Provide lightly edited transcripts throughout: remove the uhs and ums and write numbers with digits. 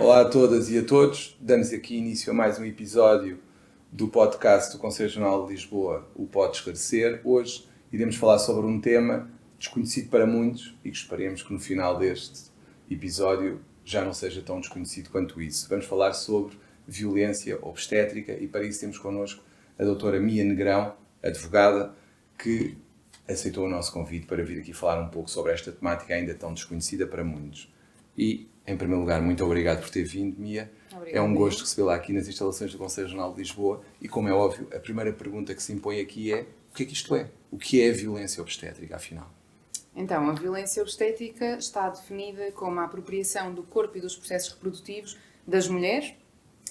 Olá a todas e a todos, damos aqui início a mais um episódio do podcast do Conselho Regional de Lisboa, o Pode Esclarecer. Hoje iremos falar sobre um tema desconhecido para muitos e que esperemos que no final deste episódio já não seja tão desconhecido quanto isso. Vamos falar sobre violência obstétrica e para isso temos connosco a doutora Mia Negrão, advogada, que aceitou o nosso convite para vir aqui falar um pouco sobre esta temática ainda tão desconhecida para muitos. E, em primeiro lugar, muito obrigado por ter vindo, Mia. Obrigada. É um gosto recebê-la aqui nas instalações do Conselho Regional de Lisboa e, como é óbvio, a primeira pergunta que se impõe aqui é: o que é que isto é? O que é a violência obstétrica, afinal? Então, a violência obstétrica está definida como a apropriação do corpo e dos processos reprodutivos das mulheres,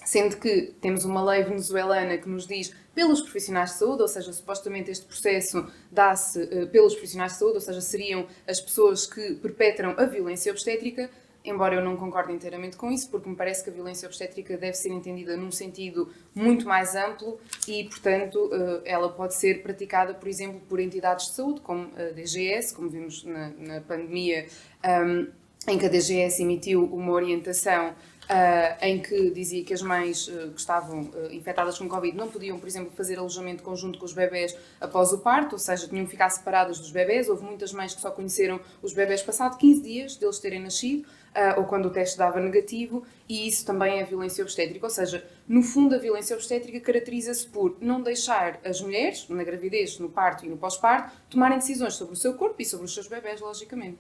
sendo que temos uma lei venezuelana que nos diz pelos profissionais de saúde, ou seja, supostamente este processo dá-se pelos profissionais de saúde, ou seja, seriam as pessoas que perpetram a violência obstétrica, embora eu não concorde inteiramente com isso, porque me parece que a violência obstétrica deve ser entendida num sentido muito mais amplo e, portanto, ela pode ser praticada, por exemplo, por entidades de saúde, como a DGS, como vimos na pandemia, em que a DGS emitiu uma orientação em que dizia que as mães que estavam infectadas com Covid não podiam, por exemplo, fazer alojamento conjunto com os bebés após o parto, ou seja, tinham que ficar separadas dos bebés. Houve muitas mães que só conheceram os bebés passado 15 dias deles terem nascido, ou quando o teste dava negativo, e isso também é violência obstétrica. Ou seja, no fundo, a violência obstétrica caracteriza-se por não deixar as mulheres, na gravidez, no parto e no pós-parto, tomarem decisões sobre o seu corpo e sobre os seus bebés, logicamente.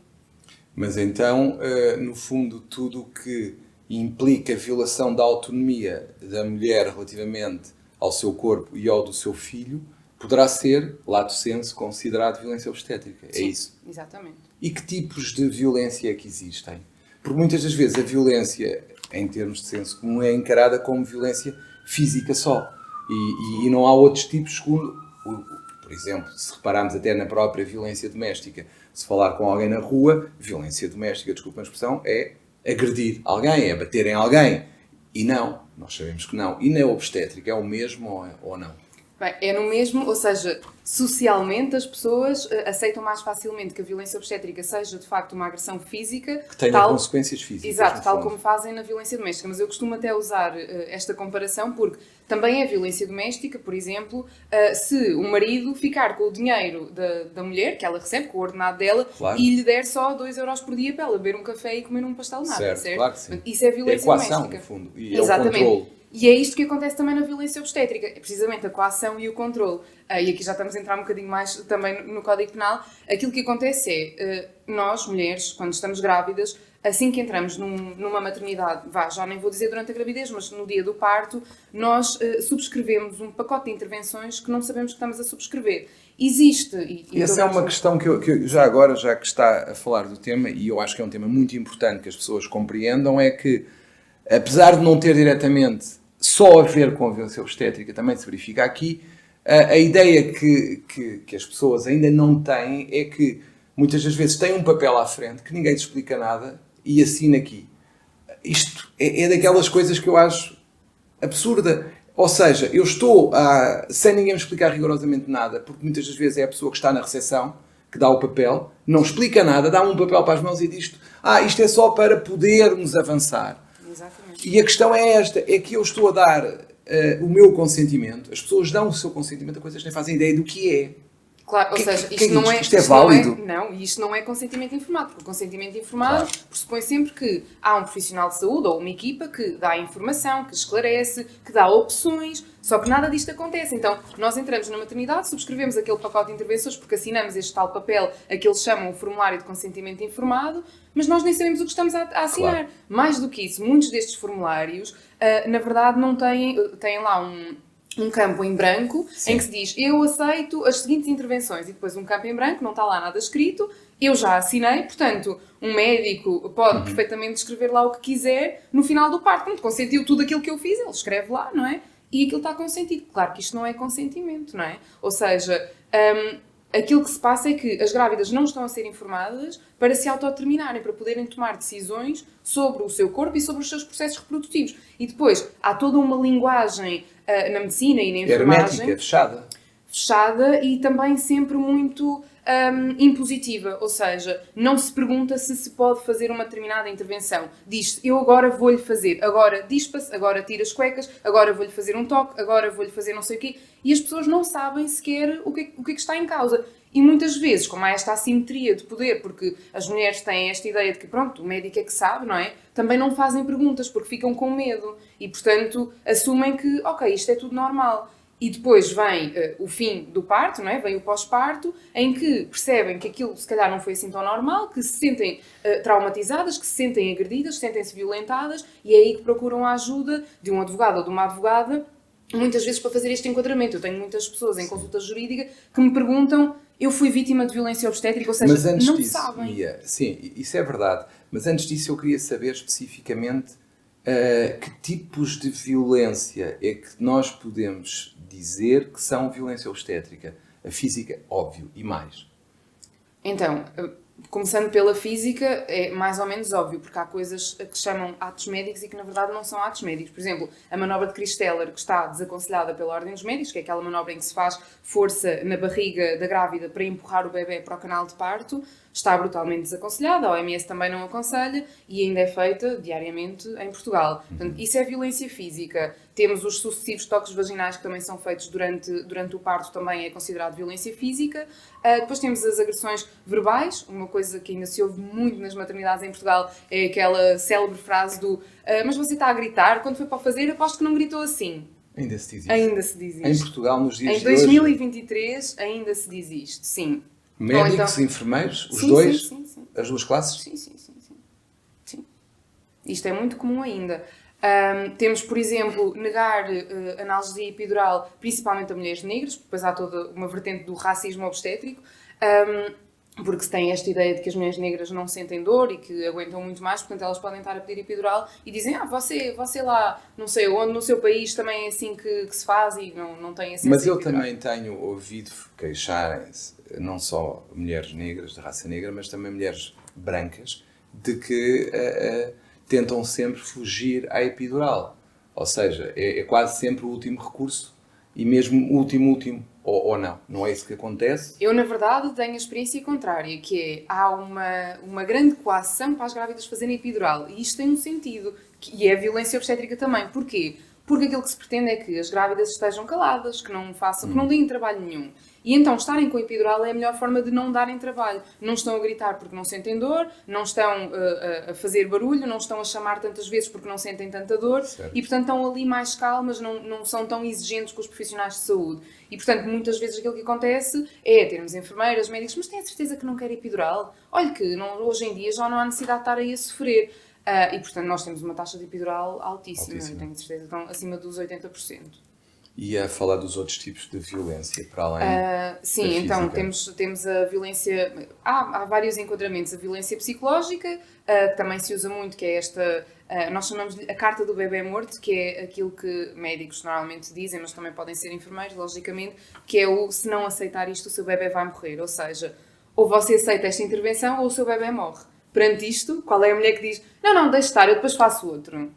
Mas então, no fundo, tudo o que implica violação da autonomia da mulher relativamente ao seu corpo e ao do seu filho, poderá ser, lato sensu, considerado violência obstétrica. Sim, é isso? Exatamente. E que tipos de violência é que existem? Porque muitas das vezes a violência, em termos de senso comum, é encarada como violência física só. E não há outros tipos, segundo, por exemplo, se repararmos até na própria violência doméstica, se falar com alguém na rua, violência doméstica, desculpa a expressão, é agredir alguém, é bater em alguém. E não, nós sabemos que não. E na obstétrica é o mesmo ou não? Bem, é no mesmo, ou seja, socialmente as pessoas aceitam mais facilmente que a violência obstétrica seja de facto uma agressão física. Que tenha consequências físicas. Exato, tal como fazem na violência doméstica. Mas eu costumo até usar esta comparação porque também é violência doméstica, por exemplo, se o marido ficar com o dinheiro da mulher, que ela recebe, com o ordenado dela, claro, e lhe der só 2 euros por dia para ela beber um café e comer um pastel de nata, certo? Claro que sim. Isso é violência coação, doméstica. No fundo. E exatamente. É o controle. E é isto que acontece também na violência obstétrica, é precisamente a coação e o controle. E aqui já estamos a entrar um bocadinho mais também no Código Penal. Aquilo que acontece é, nós, mulheres, quando estamos grávidas, assim que entramos numa maternidade, já nem vou dizer durante a gravidez, mas no dia do parto, nós subscrevemos um pacote de intervenções que não sabemos que estamos a subscrever. Existe. E essa é uma questão que eu já agora, já que está a falar do tema, e eu acho que é um tema muito importante que as pessoas compreendam, é que, apesar de não ter diretamente só a ver com a violência obstétrica, também se verifica aqui, a ideia que as pessoas ainda não têm é que muitas das vezes têm um papel à frente que ninguém te explica nada e assina aqui. Isto é daquelas coisas que eu acho absurda. Ou seja, eu estou sem ninguém me explicar rigorosamente nada, porque muitas das vezes é a pessoa que está na recepção que dá o papel, não explica nada, dá um papel para as mãos e diz: isto é só para podermos avançar. Exatamente. E a questão é esta, é que eu estou a dar o meu consentimento, as pessoas dão o seu consentimento a coisas que nem fazem ideia do que é. Claro, ou seja, isto é válido? Isto não é consentimento informado, porque o consentimento informado claro, pressupõe sempre que há um profissional de saúde ou uma equipa que dá informação, que esclarece, que dá opções, só que nada disto acontece. Então, nós entramos na maternidade, subscrevemos aquele pacote de intervenções porque assinamos este tal papel a que eles chamam o formulário de consentimento informado, mas nós nem sabemos o que estamos a assinar. Claro. Mais do que isso, muitos destes formulários, na verdade, não têm lá um campo em branco, sim, em que se diz: eu aceito as seguintes intervenções, e depois um campo em branco, não está lá nada escrito, eu já assinei, portanto, um médico pode perfeitamente escrever lá o que quiser no final do parto. Pronto, consentiu tudo aquilo que eu fiz, ele escreve lá, não é? E aquilo está consentido. Claro que isto não é consentimento, não é? Ou seja, aquilo que se passa é que as grávidas não estão a ser informadas para se autodeterminarem, para poderem tomar decisões sobre o seu corpo e sobre os seus processos reprodutivos. E depois, há toda uma linguagem na medicina e na enfermagem... hermética, fechada. Fechada e também sempre muito impositiva, ou seja, não se pergunta se pode fazer uma determinada intervenção. Diz-se, eu agora vou-lhe fazer, agora dispa-se, agora tira as cuecas, agora vou-lhe fazer um toque, agora vou-lhe fazer não sei o quê, e as pessoas não sabem sequer o que é que está em causa. E muitas vezes, como há esta assimetria de poder, porque as mulheres têm esta ideia de que, pronto, o médico é que sabe, não é? Também não fazem perguntas, porque ficam com medo. E, portanto, assumem que, ok, isto é tudo normal. E depois vem o fim do parto, não é? Vem o pós-parto, em que percebem que aquilo, se calhar, não foi assim tão normal, que se sentem traumatizadas, que se sentem agredidas, sentem-se violentadas, e é aí que procuram a ajuda de um advogado ou de uma advogada, muitas vezes para fazer este enquadramento. Eu tenho muitas pessoas em consulta jurídica que me perguntam: eu fui vítima de violência obstétrica, ou seja, mas antes não disso, sabem. Mia, sim, isso é verdade, mas antes disso eu queria saber especificamente que tipos de violência é que nós podemos dizer que são violência obstétrica. A física, óbvio, e mais. Então, começando pela física, é mais ou menos óbvio, porque há coisas que chamam atos médicos e que na verdade não são atos médicos. Por exemplo, a manobra de Christeller, que está desaconselhada pela Ordem dos Médicos, que é aquela manobra em que se faz força na barriga da grávida para empurrar o bebê para o canal de parto, está brutalmente desaconselhada, a OMS também não aconselha e ainda é feita diariamente em Portugal. Portanto, isso é violência física. Temos os sucessivos toques vaginais que também são feitos durante o parto, também é considerado violência física. Depois temos as agressões verbais, uma coisa que ainda se ouve muito nas maternidades em Portugal é aquela célebre frase do mas você está a gritar, quando foi para o fazer, aposto que não gritou assim. Ainda se diz isto? Ainda se diz isto. Em Portugal, nos dias em de hoje? Em 2023 ainda se diz isto, sim. Médicos e enfermeiros, os sim, dois? Sim. As duas classes? Sim. Isto é muito comum ainda. Temos, por exemplo, negar analgesia epidural, principalmente a mulheres negras, porque depois há toda uma vertente do racismo obstétrico, porque se tem esta ideia de que as mulheres negras não sentem dor e que aguentam muito mais, portanto elas podem estar a pedir epidural e dizem, você lá, não sei onde, no seu país também é assim que se faz e não tem acesso Mas a eu epidural. também tenho ouvido queixarem-se, não só mulheres negras, de raça negra, mas também mulheres brancas, de que tentam sempre fugir à epidural. Ou seja, é quase sempre o último recurso e mesmo último, ou não. Não é isso que acontece? Eu, na verdade, tenho a experiência contrária, que é, há uma grande coação para as grávidas fazerem epidural. E isto tem um sentido, e é violência obstétrica também. Porquê? Porque aquilo que se pretende é que as grávidas estejam caladas, que não façam, que não deem trabalho nenhum. E então estarem com epidural é a melhor forma de não darem trabalho. Não estão a gritar porque não sentem dor, não estão a fazer barulho, não estão a chamar tantas vezes porque não sentem tanta dor. Certo. E portanto estão ali mais calmas, não são tão exigentes com os profissionais de saúde. E portanto muitas vezes aquilo que acontece é termos enfermeiras, médicos, mas tem a certeza que não quer epidural? Olha que hoje em dia já não há necessidade de estar aí a sofrer. E portanto nós temos uma taxa de epidural altíssima. Tenho certeza que estão acima dos 80%. E a falar dos outros tipos de violência, para além sim, da então física. temos a violência... Há vários enquadramentos. A violência psicológica, que também se usa muito, que é esta... nós chamamos-lhe a carta do bebê morto, que é aquilo que médicos normalmente dizem, mas também podem ser enfermeiros, logicamente, que é o se não aceitar isto, o seu bebê vai morrer. Ou seja, ou você aceita esta intervenção ou o seu bebê morre. Perante isto, qual é a mulher que diz não, deixe estar, eu depois faço outro?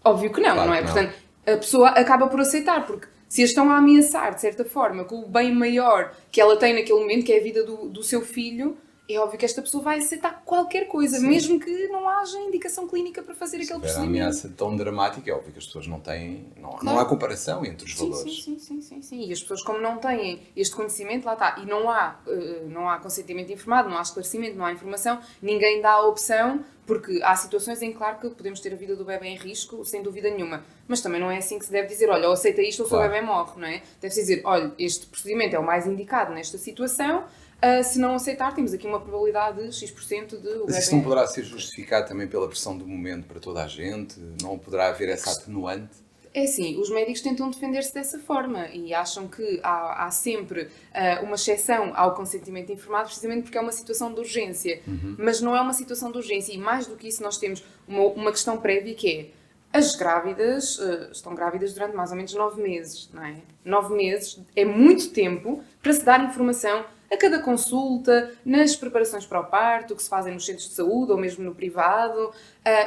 Óbvio que não, Claro não é? que não. Portanto, a pessoa acaba por aceitar, porque se a estão a ameaçar, de certa forma, com o bem maior que ela tem naquele momento, que é a vida do seu filho, é óbvio que esta pessoa vai aceitar qualquer coisa, Sim. mesmo que não haja indicação clínica para fazer aquele Se a procedimento. ameaça tão dramática, é óbvio que as pessoas não têm... Não Claro. há comparação entre os valores. Sim. E as pessoas, como não têm este conhecimento, lá está. E não há consentimento informado, não há esclarecimento, não há informação, ninguém dá a opção, porque há situações em que, claro, que podemos ter a vida do bebê em risco, sem dúvida nenhuma. Mas também não é assim que se deve dizer, olha, ou aceita isto ou o seu Claro. bebê morre, não é? Deve-se dizer, olha, este procedimento é o mais indicado nesta situação, se não aceitar, temos aqui uma probabilidade de X% de o Mas bebê... isso não poderá ser justificado também pela pressão do momento para toda a gente? Não poderá haver essa atenuante? É assim, os médicos tentam defender-se dessa forma e acham que há sempre uma exceção ao consentimento informado, precisamente porque é uma situação de urgência. Mas não é uma situação de urgência e, mais do que isso, nós temos uma questão prévia que é: as grávidas estão grávidas durante mais ou menos 9 meses, não é? 9 meses é muito tempo para se dar informação a cada consulta, nas preparações para o parto, que se fazem nos centros de saúde ou mesmo no privado.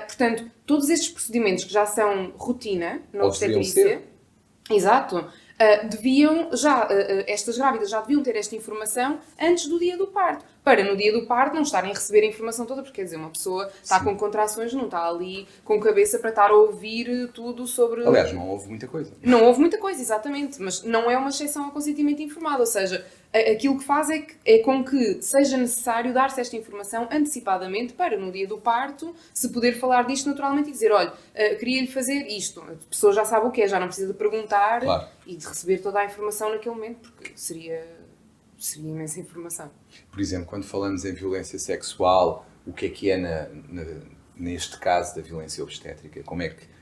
Portanto, todos estes procedimentos que já são rotina na Ou deveriam obstetrícia... ser. Exato. Estas grávidas já deviam ter esta informação antes do dia do parto, para no dia do parto não estarem a receber a informação toda, porque quer dizer, uma pessoa está com contrações, não está ali com cabeça para estar a ouvir tudo sobre... Aliás, não houve muita coisa. Não houve muita coisa, exatamente, mas não é uma exceção ao consentimento informado, ou seja, aquilo que faz é com que seja necessário dar-se esta informação antecipadamente para, no dia do parto, se poder falar disto naturalmente e dizer, olha, queria-lhe fazer isto. A pessoa já sabe o que é, já não precisa de perguntar, claro, e de receber toda a informação naquele momento, porque seria imensa informação. Por exemplo, quando falamos em violência sexual, o que é neste caso da violência obstétrica?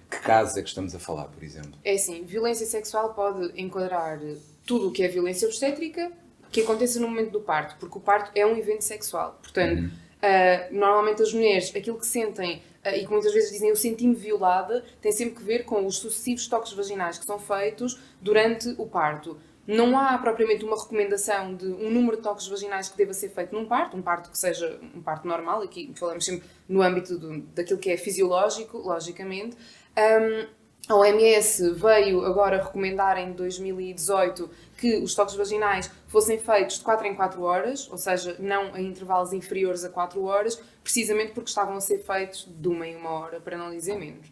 Que casos é que estamos a falar, por exemplo? É assim, violência sexual pode enquadrar tudo o que é violência obstétrica que aconteça no momento do parto, porque o parto é um evento sexual. Portanto, normalmente as mulheres, aquilo que sentem, e que muitas vezes dizem eu senti-me violada, tem sempre que ver com os sucessivos toques vaginais que são feitos durante o parto. Não há propriamente uma recomendação de um número de toques vaginais que deva ser feito num parto, um parto que seja um parto normal, aqui falamos sempre no âmbito daquilo que é fisiológico, logicamente. A OMS veio agora recomendar em 2018 que os toques vaginais fossem feitos de 4 em 4 horas, ou seja, não em intervalos inferiores a 4 horas, precisamente porque estavam a ser feitos de 1 em 1 hora, para não dizer menos.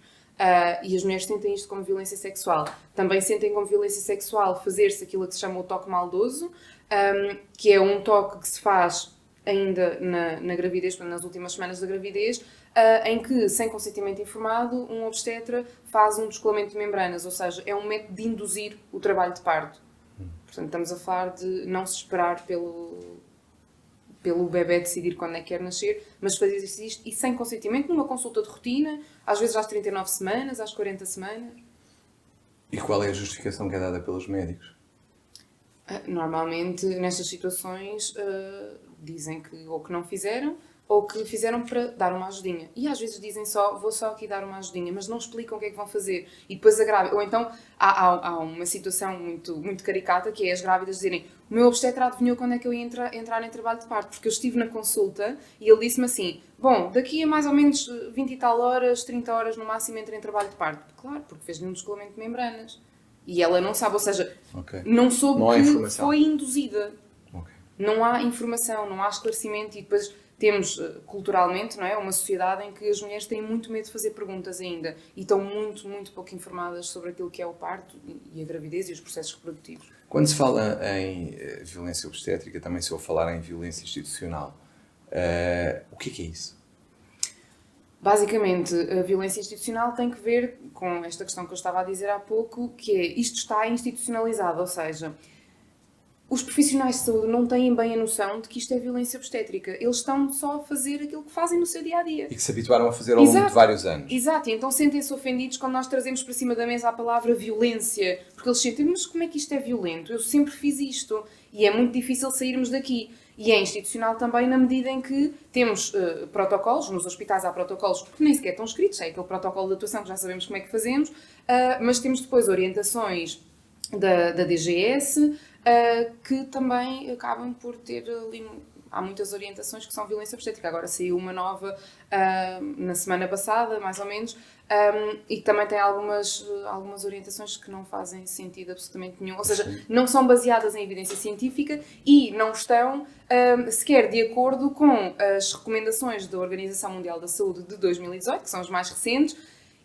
E as mulheres sentem isto como violência sexual. Também sentem como violência sexual fazer-se aquilo que se chama o toque maldoso, que é um toque que se faz ainda na gravidez, nas últimas semanas da gravidez, em que, sem consentimento informado, um obstetra faz um descolamento de membranas, ou seja, é um método de induzir o trabalho de parto. Portanto, estamos a falar de não se esperar pelo bebê decidir quando é que quer nascer, mas fazer isto e sem consentimento, numa consulta de rotina, às vezes às 39 semanas, às 40 semanas. E qual é a justificação que é dada pelos médicos? Normalmente, nestas situações, dizem que ou que não fizeram, ou que fizeram para dar uma ajudinha. E às vezes dizem vou só aqui dar uma ajudinha, mas não explicam o que é que vão fazer. E depois a grávida... Ou então há uma situação muito, muito caricata, que é as grávidas dizerem o meu obstetra adivinhou quando é que eu ia entrar em trabalho de parto, porque eu estive na consulta e ele disse-me assim, bom, daqui a mais ou menos 20 e tal horas, 30 horas no máximo entra em trabalho de parto. Claro, porque fez-lhe um descolamento de membranas. E ela não sabe, ou seja, não soube que foi induzida. Não há informação, não há esclarecimento e depois... Temos, culturalmente, não é, uma sociedade em que as mulheres têm muito medo de fazer perguntas ainda e estão muito, muito pouco informadas sobre aquilo que é o parto e a gravidez e os processos reprodutivos. Quando se fala em violência obstétrica, também se ouve falar em violência institucional. O que é isso? Basicamente, a violência institucional tem que ver com esta questão que eu estava a dizer há pouco, que é, isto está institucionalizado, ou seja... Os profissionais de saúde não têm bem a noção de que isto é violência obstétrica. Eles estão só a fazer aquilo que fazem no seu dia-a-dia. E que se habituaram a fazer ao longo de vários anos. Exato, e então sentem-se ofendidos quando nós trazemos para cima da mesa a palavra violência. Porque eles sentem, mas como é que isto é violento? Eu sempre fiz isto. E é muito difícil sairmos daqui. E é institucional também na medida em que temos protocolos, nos hospitais há protocolos que nem sequer estão escritos, é aquele protocolo de atuação que já sabemos como é que fazemos, mas temos depois orientações da DGS, que também acabam por ter ali... Há muitas orientações que são violência obstétrica. Agora saiu uma nova na semana passada, mais ou menos, e que também tem algumas orientações que não fazem sentido absolutamente nenhum. Ou seja, não são baseadas em evidência científica e não estão sequer de acordo com as recomendações da Organização Mundial da Saúde de 2018, que são as mais recentes,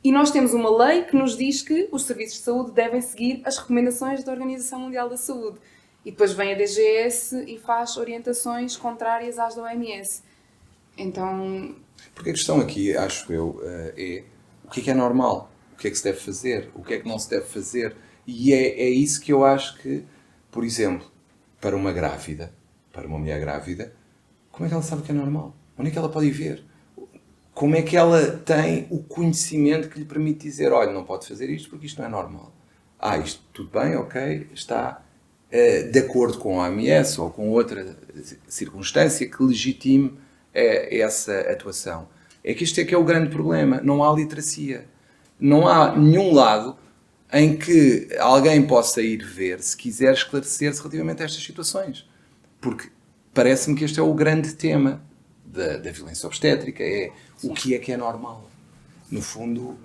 e nós temos uma lei que nos diz que os serviços de saúde devem seguir as recomendações da Organização Mundial da Saúde. E depois vem a DGS e faz orientações contrárias às da OMS. Então... Porque a questão aqui, acho eu, é o que é normal? O que é que se deve fazer? O que é que não se deve fazer? E é isso que eu acho que, por exemplo, para uma grávida, para uma mulher grávida, como é que ela sabe o que é normal? Onde é que ela pode ir ver? Como é que ela tem o conhecimento que lhe permite dizer, olha, não pode fazer isto porque isto não é normal. Isto tudo bem, ok, está de acordo com a OMS ou com outra circunstância que legitime essa atuação. É que isto é que é o grande problema. Não há literacia. Não há nenhum lado em que alguém possa ir ver se quiser esclarecer-se relativamente a estas situações. Porque parece-me que este é o grande tema da violência obstétrica, é o que é normal. No fundo,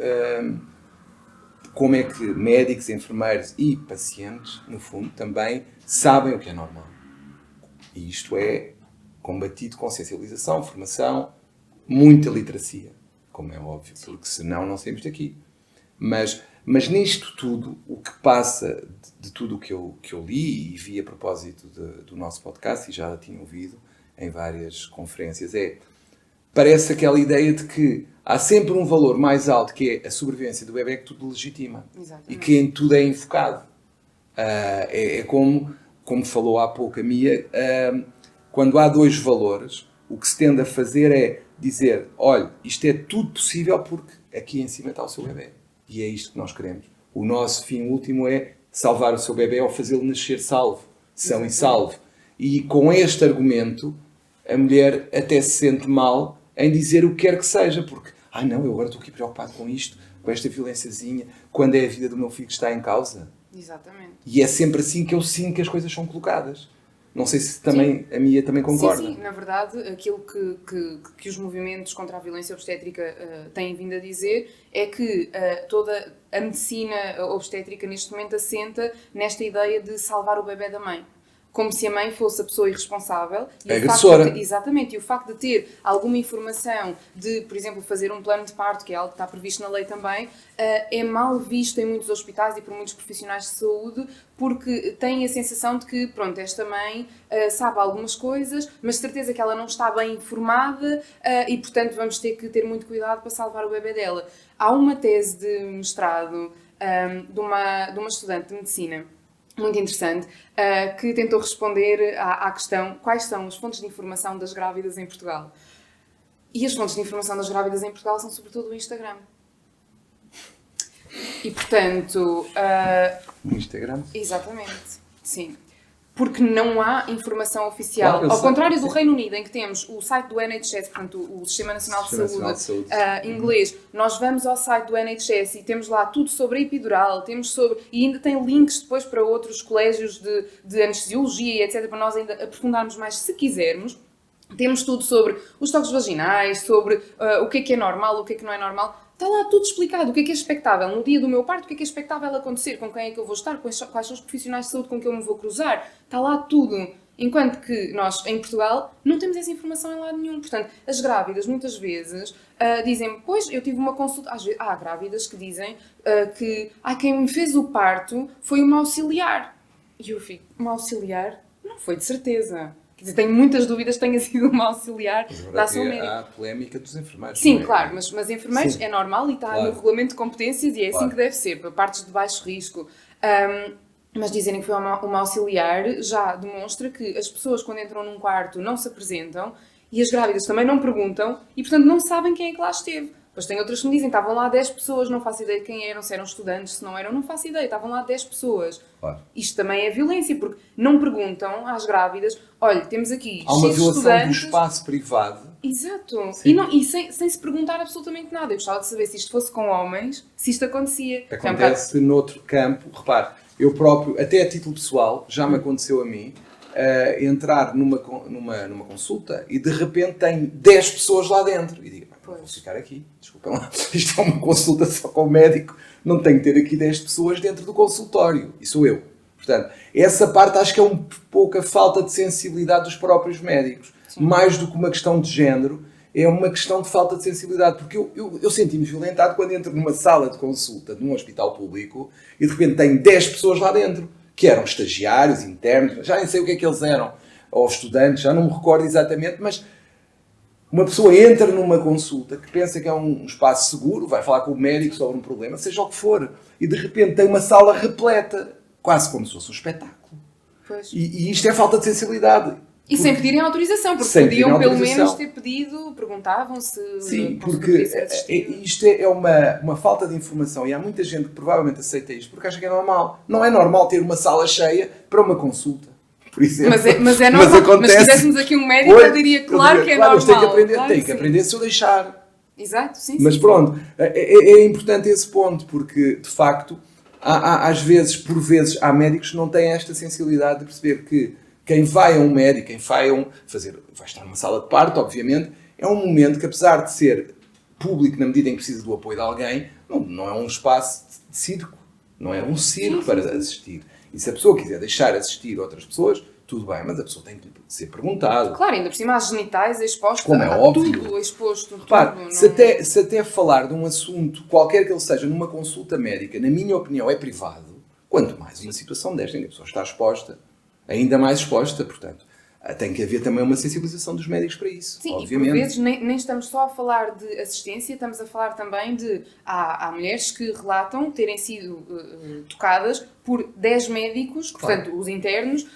como é que médicos, enfermeiros e pacientes, no fundo, também sabem o que é normal. E isto é combatido com sensibilização, formação, muita literacia, como é óbvio, porque senão não saímos daqui. Mas nisto tudo, o que passa de tudo o que eu li e vi a propósito do nosso podcast, e já tinha ouvido em várias conferências, parece aquela ideia de que há sempre um valor mais alto, que é a sobrevivência do bebê, que tudo legitima. Exatamente. E que em tudo é enfocado. É como falou há pouco a Mia, quando há dois valores, o que se tende a fazer é dizer, olha, isto é tudo possível porque aqui em cima está o seu bebê. E é isto que nós queremos. O nosso fim último é salvar o seu bebê ou fazê-lo nascer salvo, são e salvo. E com este argumento, a mulher até se sente mal em dizer o que quer que seja, porque, não, eu agora estou aqui preocupado com isto, com esta violênciazinha, quando é a vida do meu filho que está em causa. Exatamente. E é sempre assim que eu sinto que as coisas são colocadas. Não sei se também a Mia também concorda. Sim, na verdade, aquilo que os movimentos contra a violência obstétrica têm vindo a dizer é que toda a medicina obstétrica neste momento assenta nesta ideia de salvar o bebé da mãe. Como se a mãe fosse a pessoa irresponsável. A agressora. Exatamente. E o facto de ter alguma informação de, por exemplo, fazer um plano de parto, que é algo que está previsto na lei também, é mal visto em muitos hospitais e por muitos profissionais de saúde, porque têm a sensação de que, pronto, esta mãe sabe algumas coisas, mas de certeza que ela não está bem informada e, portanto, vamos ter que ter muito cuidado para salvar o bebê dela. Há uma tese de mestrado de uma estudante de medicina muito interessante, que tentou responder à questão quais são as fontes de informação das grávidas em Portugal. E as fontes de informação das grávidas em Portugal são sobretudo o Instagram. E, portanto... O Instagram? Exatamente, sim. Porque não há informação oficial. Claro, ao contrário do Reino Unido, em que temos o site do NHS, portanto, o Sistema Nacional de Saúde, inglês, nós vamos ao site do NHS e temos lá tudo sobre a epidural, e ainda tem links depois para outros colégios de anestesiologia e etc, para nós ainda aprofundarmos mais se quisermos. Temos tudo sobre os toques vaginais, sobre o que é normal, o que é que não é normal. Está lá tudo explicado, o que é expectável no dia do meu parto, o que é expectável acontecer, com quem é que eu vou estar, quais são os profissionais de saúde com que eu me vou cruzar. Está lá tudo. Enquanto que nós, em Portugal, não temos essa informação em lado nenhum. Portanto, as grávidas, muitas vezes, dizem, pois, eu tive uma consulta... Às vezes, há grávidas que dizem que quem me fez o parto foi uma auxiliar. E eu fico, uma auxiliar? Não foi de certeza. Quer dizer, tenho muitas dúvidas que tenha sido uma auxiliar da ação médica. Há a polémica dos enfermeiros. Sim, claro, mas enfermeiros é normal e está no regulamento de competências e é assim que deve ser, para partes de baixo risco. Mas dizerem que foi uma auxiliar já demonstra que as pessoas, quando entram num quarto, não se apresentam e as grávidas também não perguntam e, portanto, não sabem quem é que lá esteve. Depois tem outras que me dizem, estavam lá 10 pessoas, não faço ideia de quem eram, se eram estudantes, se não eram, não faço ideia, estavam lá 10 pessoas. Claro. Isto também é violência, porque não perguntam às grávidas, olha, temos aqui há uma X violação estudantes... do espaço privado. Exato. E sem se perguntar absolutamente nada. Eu gostava de saber se isto fosse com homens, se isto acontecia. Acontece noutro campo. Repare, eu próprio, até a título pessoal, já me aconteceu a mim, entrar numa consulta e de repente tem 10 pessoas lá dentro. E digo, vou ficar aqui, desculpem lá, isto é uma consulta só com o médico, não tenho que ter aqui 10 pessoas dentro do consultório. E sou eu. Portanto, essa parte acho que é um pouco a falta de sensibilidade dos próprios médicos. Sim. Mais do que uma questão de género, é uma questão de falta de sensibilidade. Porque eu senti-me violentado quando entro numa sala de consulta de um hospital público e de repente tenho 10 pessoas lá dentro, que eram estagiários, internos, já nem sei o que é que eles eram, ou estudantes, já não me recordo exatamente, mas uma pessoa entra numa consulta que pensa que é um espaço seguro, vai falar com o médico sobre um problema, seja o que for, e de repente tem uma sala repleta, quase como se fosse um espetáculo. E isto é falta de sensibilidade. E sem pedirem autorização, porque podiam pelo menos ter pedido, perguntavam se... Sim, porque isto é uma falta de informação e há muita gente que provavelmente aceita isto porque acha que é normal. Não é normal ter uma sala cheia para uma consulta, por exemplo. Mas é normal. Mas se tivéssemos aqui um médico, ele diria, claro que é normal. Mas tem que aprender se eu deixar. Exato, sim. Mas pronto, é importante esse ponto, porque de facto, às vezes, por vezes, há médicos que não têm esta sensibilidade de perceber que quem vai a um médico, vai estar numa sala de parto, obviamente, é um momento que, apesar de ser público na medida em que precisa do apoio de alguém, não é um espaço de circo, não é um circo para assistir. E se a pessoa quiser deixar assistir outras pessoas, tudo bem, mas a pessoa tem que ser perguntada. Claro, ainda por cima as genitais expostas, como é óbvio. tudo exposto. Repare, tudo, se até falar de um assunto, qualquer que ele seja, numa consulta médica, na minha opinião, é privado, quanto mais uma situação desta, em que a pessoa está exposta, ainda mais exposta, portanto, tem que haver também uma sensibilização dos médicos para isso, sim, obviamente. E por vezes nem estamos só a falar de assistência, estamos a falar também de... Há mulheres que relatam terem sido tocadas por 10 médicos, Claro. portanto, os internos,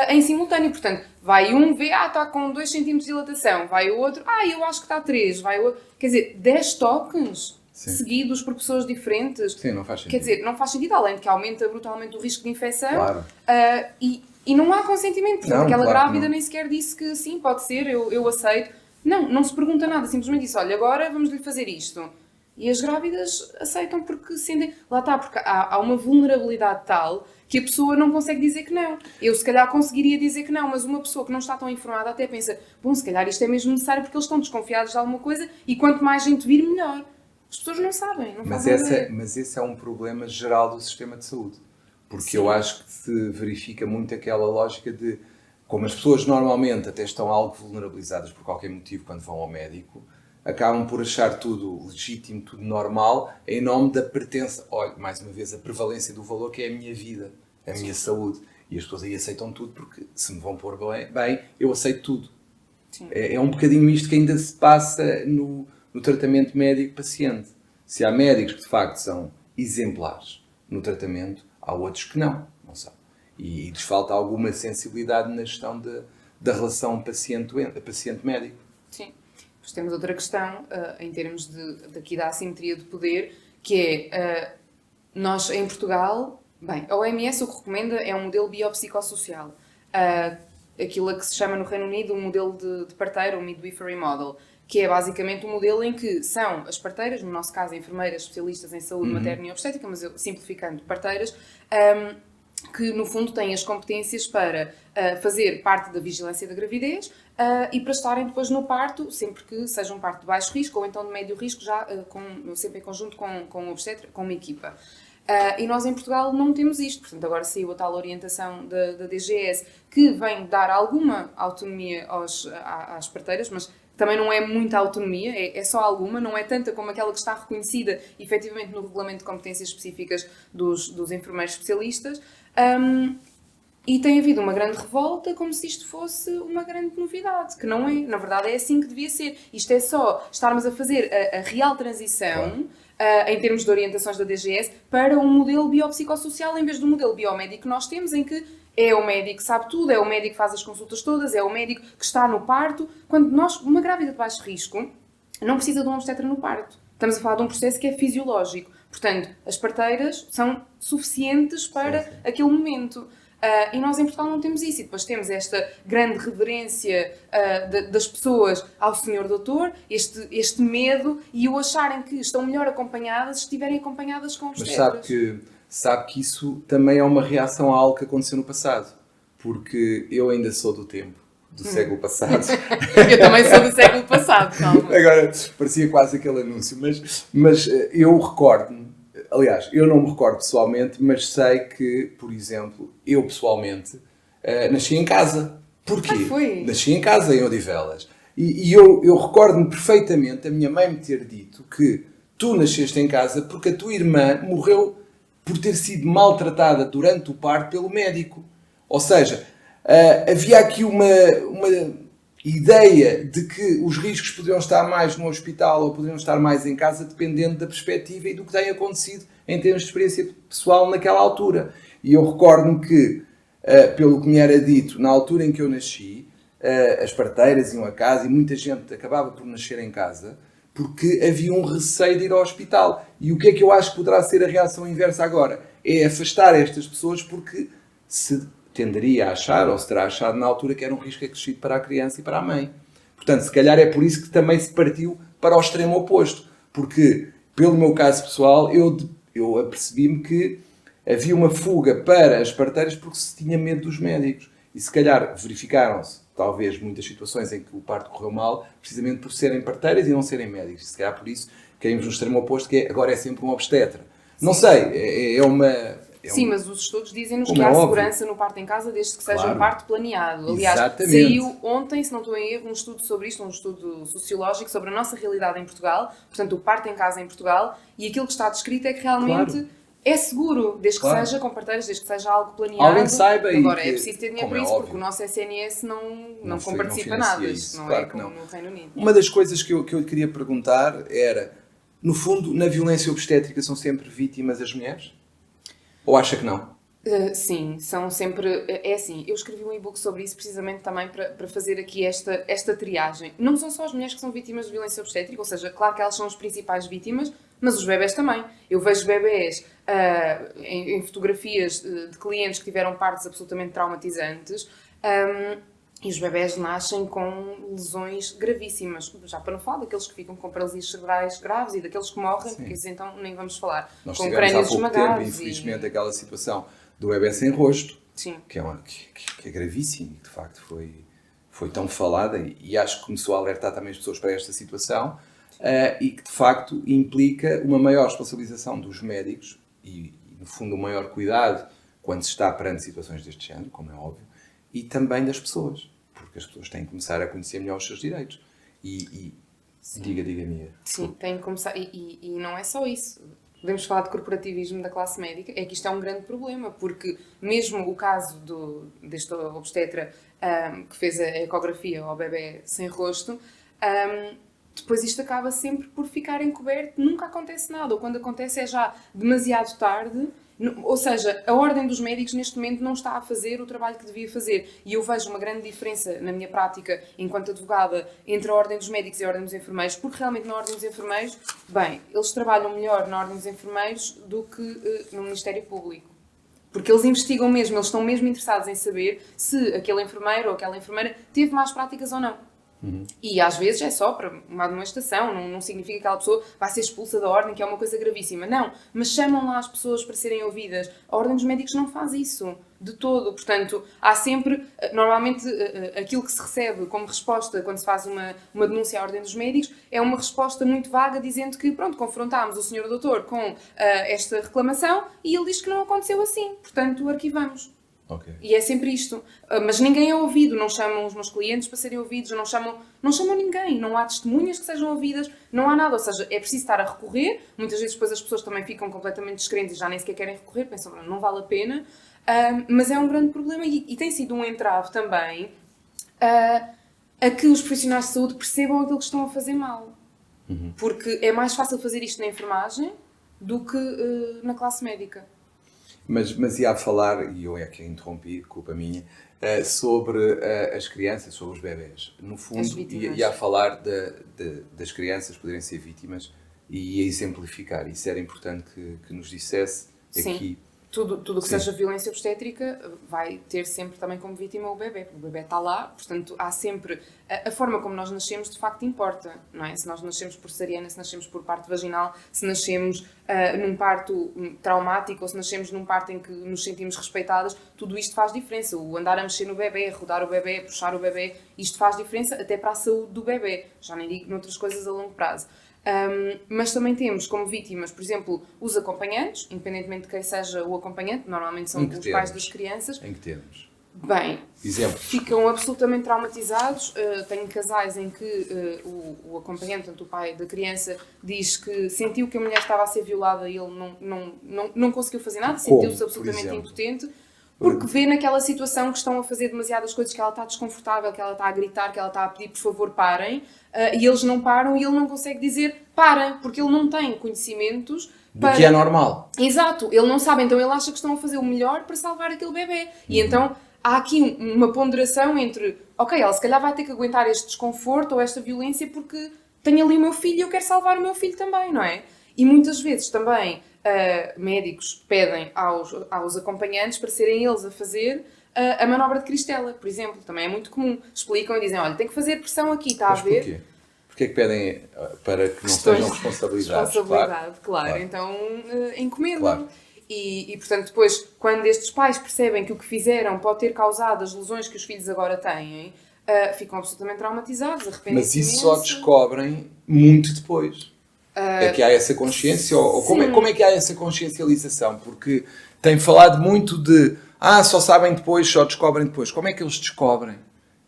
em simultâneo. Portanto, vai um, vê, está com 2 cm de dilatação, vai o outro, eu acho que está 3, vai o outro... Quer dizer, 10 toques seguidos por pessoas diferentes. Sim, não faz sentido. Quer dizer, não faz sentido, além de que aumenta brutalmente o risco de infecção. Claro. E não há consentimento, portanto, Não, aquela claro que grávida não. nem sequer disse que sim, pode ser, eu aceito. Não se pergunta nada, simplesmente disse, olha, agora vamos-lhe fazer isto. E as grávidas aceitam porque sentem... Lá está, porque há uma vulnerabilidade tal que a pessoa não consegue dizer que não. Eu, se calhar, conseguiria dizer que não, mas uma pessoa que não está tão informada até pensa, bom, se calhar isto é mesmo necessário porque eles estão desconfiados de alguma coisa e quanto mais gente vir, melhor. As pessoas não sabem, não fazem ideia. Mas esse é um problema geral do sistema de saúde. Porque Sim. eu acho que se verifica muito aquela lógica de como as pessoas normalmente até estão algo vulnerabilizadas por qualquer motivo quando vão ao médico, acabam por achar tudo legítimo, tudo normal, em nome da pertença, olha, mais uma vez, a prevalência do valor que é a minha vida, a minha saúde. E as pessoas aí aceitam tudo porque se me vão pôr bem, eu aceito tudo. Sim. É um bocadinho isto que ainda se passa no tratamento médico-paciente. Se há médicos que de facto são exemplares no tratamento, há outros que não são. E lhes falta alguma sensibilidade na gestão da relação paciente-médico. Sim. Depois temos outra questão, em termos daqui da assimetria de poder, que é, nós em Portugal, bem, a OMS o que recomenda é um modelo biopsicossocial. Aquilo a que se chama no Reino Unido um modelo de parteira, o Midwifery Model, que é basicamente um modelo em que são as parteiras, no nosso caso enfermeiras especialistas em saúde materna e obstétrica, mas eu simplificando, parteiras, que no fundo têm as competências para fazer parte da vigilância da gravidez e para estarem depois no parto, sempre que seja um parto de baixo risco ou então de médio risco, já sempre em conjunto com o obstetra, com uma equipa. E nós em Portugal não temos isto, portanto agora saiu a tal orientação da DGS que vem dar alguma autonomia às parteiras, mas também não é muita autonomia, é só alguma, não é tanta como aquela que está reconhecida efetivamente no Regulamento de Competências Específicas dos enfermeiros especialistas. E tem havido uma grande revolta como se isto fosse uma grande novidade, que não é, na verdade é assim que devia ser. Isto é só estarmos a fazer a real transição, em termos de orientações da DGS, para um modelo biopsicossocial em vez do modelo biomédico que nós temos, em que é o médico que sabe tudo, é o médico que faz as consultas todas, é o médico que está no parto. Quando uma grávida de baixo risco não precisa de um obstetra no parto. Estamos a falar de um processo que é fisiológico. Portanto, as parteiras são suficientes para aquele momento. E nós em Portugal não temos isso. E depois temos esta grande reverência das pessoas ao senhor doutor, este medo e o acharem que estão melhor acompanhadas se estiverem acompanhadas com obstetras. Mas sabe que isso também é uma reação a algo que aconteceu no passado. Porque eu ainda sou do tempo, do século passado. Eu também sou do século passado, calma. Agora, parecia quase aquele anúncio, mas eu recordo-me, aliás, eu não me recordo pessoalmente, mas sei que, por exemplo, eu pessoalmente nasci em casa. Porquê? Foi? Nasci em casa, em Odivelas. E eu recordo-me perfeitamente a minha mãe me ter dito que tu nasceste em casa porque a tua irmã morreu por ter sido maltratada durante o parto pelo médico. Ou seja, havia aqui uma ideia de que os riscos poderiam estar mais no hospital ou poderiam estar mais em casa, dependendo da perspectiva e do que tem acontecido em termos de experiência pessoal naquela altura. E eu recordo-me que, pelo que me era dito, na altura em que eu nasci, as parteiras iam a casa e muita gente acabava por nascer em casa porque havia um receio de ir ao hospital. E o que é que eu acho que poderá ser a reação inversa agora? É afastar estas pessoas porque se tenderia a achar, ou se terá achado na altura, que era um risco acrescido para a criança e para a mãe. Portanto, se calhar é por isso que também se partiu para o extremo oposto. Porque, pelo meu caso pessoal, eu apercebi-me que havia uma fuga para as parteiras porque se tinha medo dos médicos. E se calhar verificaram-se talvez muitas situações em que o parto correu mal, precisamente por serem parteiras e não serem médicos. Se calhar por isso caímos no extremo oposto, que agora é sempre um obstetra. Não sei, Sim, mas os estudos dizem-nos como que é há óbvio. segurança no parto em casa desde que seja um parto planeado. Aliás, Exatamente. saiu ontem, se não estou em erro, um estudo sobre isto, um estudo sociológico sobre a nossa realidade em Portugal, portanto o parto em casa em Portugal, e aquilo que está descrito é que realmente é seguro, desde que seja com parteiras, desde que seja algo planeado. Alguém saiba Agora, e é preciso ter dinheiro para isso, porque o nosso SNS não comparticipa nada, isto não é como no Reino Unido. Uma das coisas que eu lhe queria perguntar era, no fundo, na violência obstétrica são sempre vítimas as mulheres? Ou acha que não? Sim, são sempre... É assim, eu escrevi um e-book sobre isso precisamente também para fazer aqui esta triagem. Não são só as mulheres que são vítimas de violência obstétrica, ou seja, claro que elas são as principais vítimas, mas os bebés também. Eu vejo bebés em fotografias de clientes que tiveram partos absolutamente traumatizantes, e os bebés nascem com lesões gravíssimas. Já para não falar daqueles que ficam com paralisias cerebrais graves e daqueles que morrem, porque isso então nem vamos falar. Nós com tivemos crânios há pouco tempo, infelizmente, aquela situação do bebê sem rosto, que é gravíssimo, de facto foi tão falada e acho que começou a alertar também as pessoas para esta situação e que de facto implica uma maior responsabilização dos médicos e no fundo um maior cuidado quando se está perante situações deste género, como é óbvio, e também das pessoas, porque as pessoas têm que começar a conhecer melhor os seus direitos. Diga, Mia. Sim, têm que começar. E não é só isso. Podemos falar de corporativismo da classe médica, é que isto é um grande problema, porque mesmo o caso deste obstetra que fez a ecografia ao bebê sem rosto, depois isto acaba sempre por ficar encoberto, nunca acontece nada, ou quando acontece é já demasiado tarde. Ou seja, a ordem dos médicos neste momento não está a fazer o trabalho que devia fazer. E eu vejo uma grande diferença na minha prática enquanto advogada entre a ordem dos médicos e a ordem dos enfermeiros, porque realmente na ordem dos enfermeiros, bem, eles trabalham melhor na ordem dos enfermeiros do que no Ministério Público. Porque eles investigam mesmo, eles estão mesmo interessados em saber se aquele enfermeiro ou aquela enfermeira teve más práticas ou não. E às vezes é só para uma amonestação, não significa que aquela pessoa vai ser expulsa da ordem, que é uma coisa gravíssima. Não, mas chamam lá as pessoas para serem ouvidas. A ordem dos médicos não faz isso, de todo. Portanto, há sempre, normalmente, aquilo que se recebe como resposta quando se faz uma denúncia à ordem dos médicos é uma resposta muito vaga, dizendo que, pronto, confrontámos o senhor doutor com esta reclamação e ele diz que não aconteceu assim. Portanto, arquivamos. Okay. E é sempre isto. Mas ninguém é ouvido, não chamam os meus clientes para serem ouvidos, não chamam ninguém, não há testemunhas que sejam ouvidas, não há nada. Ou seja, é preciso estar a recorrer. Muitas vezes depois as pessoas também ficam completamente descrentes e já nem sequer querem recorrer, pensam, não vale a pena. Mas é um grande problema e tem sido um entrave também a que os profissionais de saúde percebam aquilo que estão a fazer mal. Porque é mais fácil fazer isto na enfermagem do que na classe médica. Mas ia a falar, e eu é que a interrompi, culpa minha, sobre as crianças, sobre os bebés. No fundo, ia a falar das crianças poderem ser vítimas e ia exemplificar. Isso era importante que nos dissesse aqui. Tudo que seja violência obstétrica vai ter sempre também como vítima o bebê. O bebê está lá, portanto, há sempre... A forma como nós nascemos, de facto, importa, não é? Se nós nascemos por cesariana, se nascemos por parto vaginal, se nascemos num parto traumático ou se nascemos num parto em que nos sentimos respeitadas, tudo isto faz diferença. O andar a mexer no bebê, rodar o bebê, puxar o bebê, isto faz diferença até para a saúde do bebê. Já nem digo noutras coisas a longo prazo. Mas também temos como vítimas, por exemplo, os acompanhantes, independentemente de quem seja o acompanhante, normalmente são os pais das crianças. Em que termos? Bem, exemplos. Ficam absolutamente traumatizados. Tenho casais em que o acompanhante, portanto o pai da criança, diz que sentiu que a mulher estava a ser violada e ele não conseguiu fazer nada, sentiu-se absolutamente impotente. Porque vê naquela situação que estão a fazer demasiadas coisas, que ela está desconfortável, que ela está a gritar, que ela está a pedir por favor parem, e eles não param e ele não consegue dizer parem, porque ele não tem conhecimentos do que é normal. Exato, ele não sabe, então ele acha que estão a fazer o melhor para salvar aquele bebê. E então há aqui uma ponderação entre, ok, ela se calhar vai ter que aguentar este desconforto ou esta violência porque tenho ali o meu filho e eu quero salvar o meu filho também, não é? E muitas vezes também médicos pedem aos acompanhantes para serem eles a fazer a manobra de Cristela, por exemplo. Também é muito comum. Explicam e dizem, olha, tem que fazer pressão aqui, está a ver? Porquê? Porquê é que pedem para que não sejam responsabilizados? Responsabilidade, claro. Então encomendam. Claro. E, portanto, depois, quando estes pais percebem que o que fizeram pode ter causado as lesões que os filhos agora têm, ficam absolutamente traumatizados, arrependem-se Mas isso só imenso. descobrem muito depois. É que há essa consciência, ou como é que há essa consciencialização? Porque tem falado muito de só sabem depois, só descobrem depois. Como é que eles descobrem?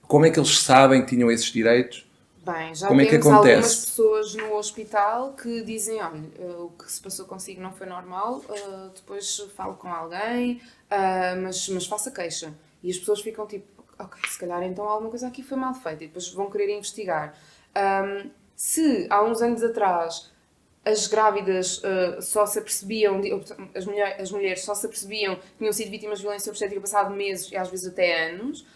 Como é que eles sabem que tinham esses direitos? Bem, já Como é que temos acontece? algumas pessoas no hospital que dizem, olha, o que se passou consigo não foi normal, depois falo com alguém, mas faça queixa. E as pessoas ficam tipo, ok, se calhar então alguma coisa aqui foi mal feita, e depois vão querer investigar. Se há uns anos atrás as grávidas só se apercebiam, as mulheres só se apercebiam que tinham sido vítimas de violência obstétrica passado meses e às vezes até anos,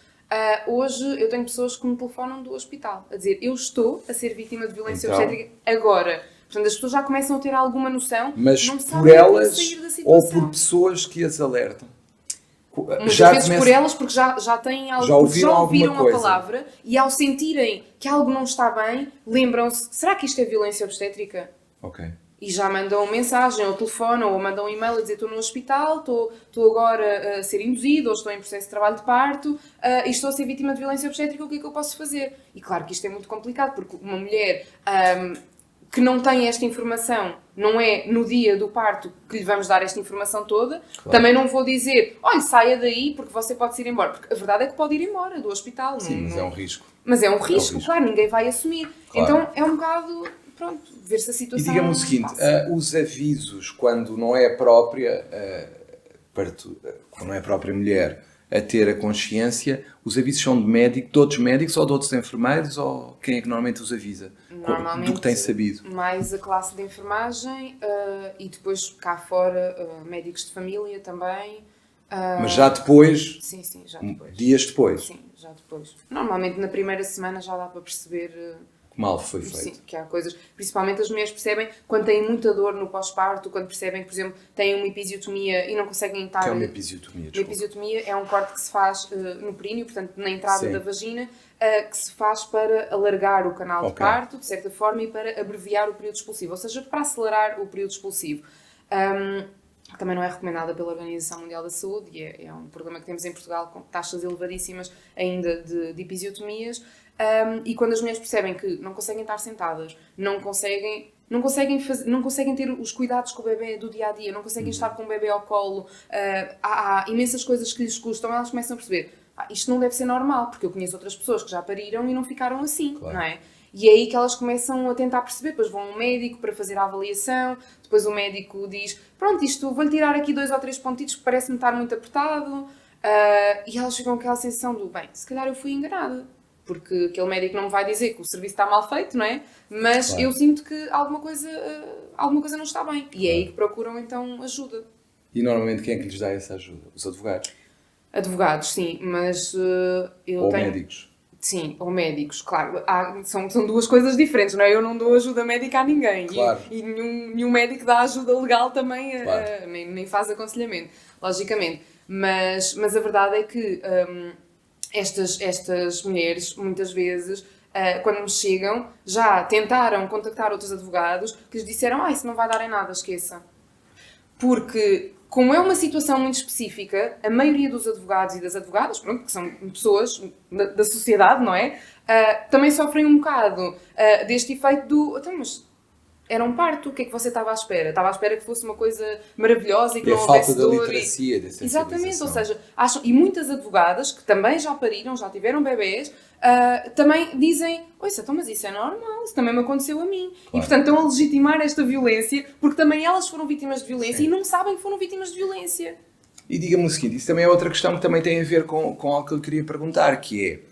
hoje eu tenho pessoas que me telefonam do hospital a dizer eu estou a ser vítima de violência obstétrica agora. Portanto, as pessoas já começam a ter alguma noção, mas não por sabem como elas sair da situação. ou por pessoas que as alertam? Muitas vezes por elas, porque já têm algo, já ouviram a palavra e ao sentirem que algo não está bem, lembram-se, será que isto é violência obstétrica? Ok. E já mandam mensagem, ou telefonam, ou mandam um e-mail a dizer estou no hospital, estou agora a ser induzido, ou estou em processo de trabalho de parto, e estou a ser vítima de violência obstétrica, o que é que eu posso fazer? E claro que isto é muito complicado, porque uma mulher que não tem esta informação, não é no dia do parto que lhe vamos dar esta informação toda, claro. Também não vou dizer, olha, saia daí porque você pode ir embora, porque a verdade é que pode ir embora do hospital. Sim, mas é um risco. Mas é um risco, claro, ninguém vai assumir. Claro. Então é um bocado, pronto, ver-se a situação. E diga-me o seguinte, os avisos, quando não é a própria, quando não é a própria mulher a ter a consciência, os avisos são de médico, de outros médicos ou de outros enfermeiros, ou quem é que normalmente os avisa? Normalmente, do que tem sabido? Mais a classe de enfermagem e depois cá fora médicos de família também. Mas já depois? Sim, já depois. Dias depois? Sim, já depois. Normalmente na primeira semana já dá para perceber... que mal foi feito. Sim, que há coisas... Principalmente as mulheres percebem quando têm muita dor no pós-parto, quando percebem que, por exemplo, têm uma episiotomia e não conseguem estar... O que é uma episiotomia? Uma episiotomia é um corte que se faz no períneo, portanto, na entrada da vagina, que se faz para alargar o canal de parto, de certa forma, e para abreviar o período expulsivo, ou seja, para acelerar o período expulsivo. Também não é recomendada pela Organização Mundial da Saúde e é um problema que temos em Portugal com taxas elevadíssimas ainda de episiotomias. E quando as mulheres percebem que não conseguem estar sentadas, não conseguem ter os cuidados com o bebê do dia-a-dia, não conseguem estar com o bebê ao colo, há imensas coisas que lhes custam, elas começam a perceber isto não deve ser normal, porque eu conheço outras pessoas que já pariram e não ficaram assim, claro. Não é? E é aí que elas começam a tentar perceber, depois vão a um médico para fazer a avaliação, depois o médico diz, pronto, isto vou-lhe tirar aqui 2 ou 3 pontitos que parece-me estar muito apertado, e elas ficam com aquela sensação do, bem, se calhar eu fui enganada, porque aquele médico não me vai dizer que o serviço está mal feito, não é? Mas claro. Eu sinto que alguma coisa não está bem, e é aí que procuram então ajuda. E normalmente quem é que lhes dá essa ajuda? Os advogados? Advogados, sim, mas ou médicos? Sim, ou médicos, claro. São 2 coisas diferentes, não é? Eu não dou ajuda médica a ninguém. Claro. E nenhum médico dá ajuda legal também, claro. Nem faz aconselhamento, logicamente. Mas a verdade é que estas mulheres, muitas vezes, quando me chegam, já tentaram contactar outros advogados que lhes disseram isso não vai dar em nada, esqueça. Porque... Como é uma situação muito específica, a maioria dos advogados e das advogadas, pronto, que são pessoas da sociedade, não é? Também sofrem um bocado deste efeito do... Então, mas era um parto, o que é que você estava à espera? Estava à espera que fosse uma coisa maravilhosa e que não houvesse dor. É a falta da literacia, dessa Exatamente, ou seja, acham... E muitas advogadas, que também já pariram, já tiveram bebés, também dizem, então, mas isso é normal, isso também me aconteceu a mim. Claro. E, portanto, estão a legitimar esta violência, porque também elas foram vítimas de violência. Sim. E não sabem que foram vítimas de violência. E diga-me o seguinte, isso também é outra questão que também tem a ver com algo que eu queria perguntar, que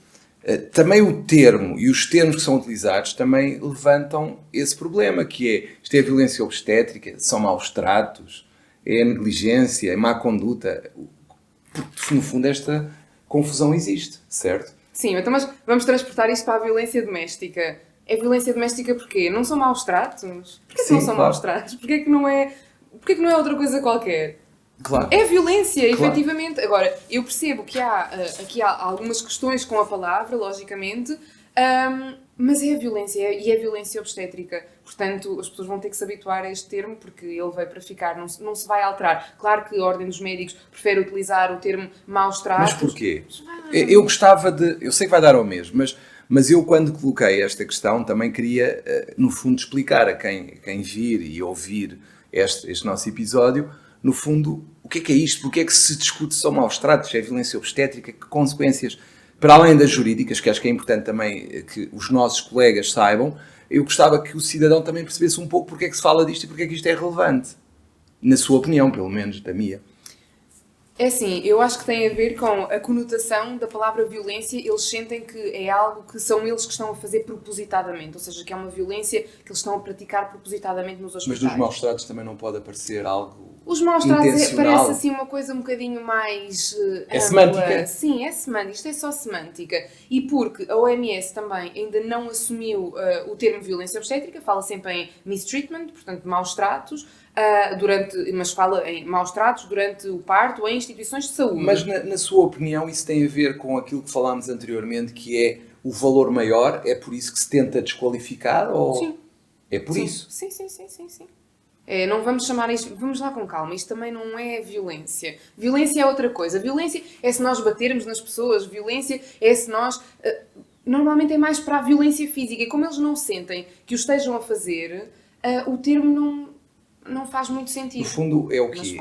é, também o termo e os termos que são utilizados também levantam esse problema, que é, isto é violência obstétrica, são maus tratos, é negligência, é má conduta, porque no fundo esta confusão existe, certo? Sim, então mas vamos transportar isto para a violência doméstica. É violência doméstica porquê? Não são maus tratos? Porquê que não são maus tratos? Porquê que não é outra coisa qualquer? Claro. É violência, claro. Efetivamente. Agora, eu percebo que há algumas questões com a palavra, logicamente, Mas é a violência, e é a violência obstétrica. Portanto, as pessoas vão ter que se habituar a este termo, porque ele veio para ficar, não se vai alterar. Claro que a Ordem dos Médicos prefere utilizar o termo maus tratos. Mas porquê? Eu gostava de... Eu sei que vai dar ao mesmo, mas eu quando coloquei esta questão também queria, no fundo, explicar a quem vir e ouvir este nosso episódio, no fundo, o que é isto? Porque é que se discute só maus tratos? É violência obstétrica? Que consequências... Para além das jurídicas, que acho que é importante também que os nossos colegas saibam, eu gostava que o cidadão também percebesse um pouco porque é que se fala disto e porque é que isto é relevante. Na sua opinião, pelo menos, da minha. É assim, eu acho que tem a ver com a conotação da palavra violência. Eles sentem que é algo que são eles que estão a fazer propositadamente, ou seja, que é uma violência que eles estão a praticar propositadamente nos hospitais. Mas dos maus tratos também não pode aparecer algo os maus tratos parece assim uma coisa um bocadinho mais é semântica? Sim, é semântica. Isto é só semântica. E porque a OMS também ainda não assumiu o termo violência obstétrica, fala sempre em mistreatment, portanto, maus tratos, mas fala em maus tratos durante o parto ou em instituições de saúde. Mas, na sua opinião, isso tem a ver com aquilo que falámos anteriormente, que é o valor maior? É por isso que se tenta desqualificar? Ou... Sim. É por isso? Sim. Não vamos chamar isto... Vamos lá com calma. Isto também não é violência. Violência é outra coisa. Violência é se nós batermos nas pessoas. Violência é se nós... Normalmente é mais para a violência física. E como eles não sentem que o estejam a fazer, o termo não faz muito sentido. No fundo, é o quê?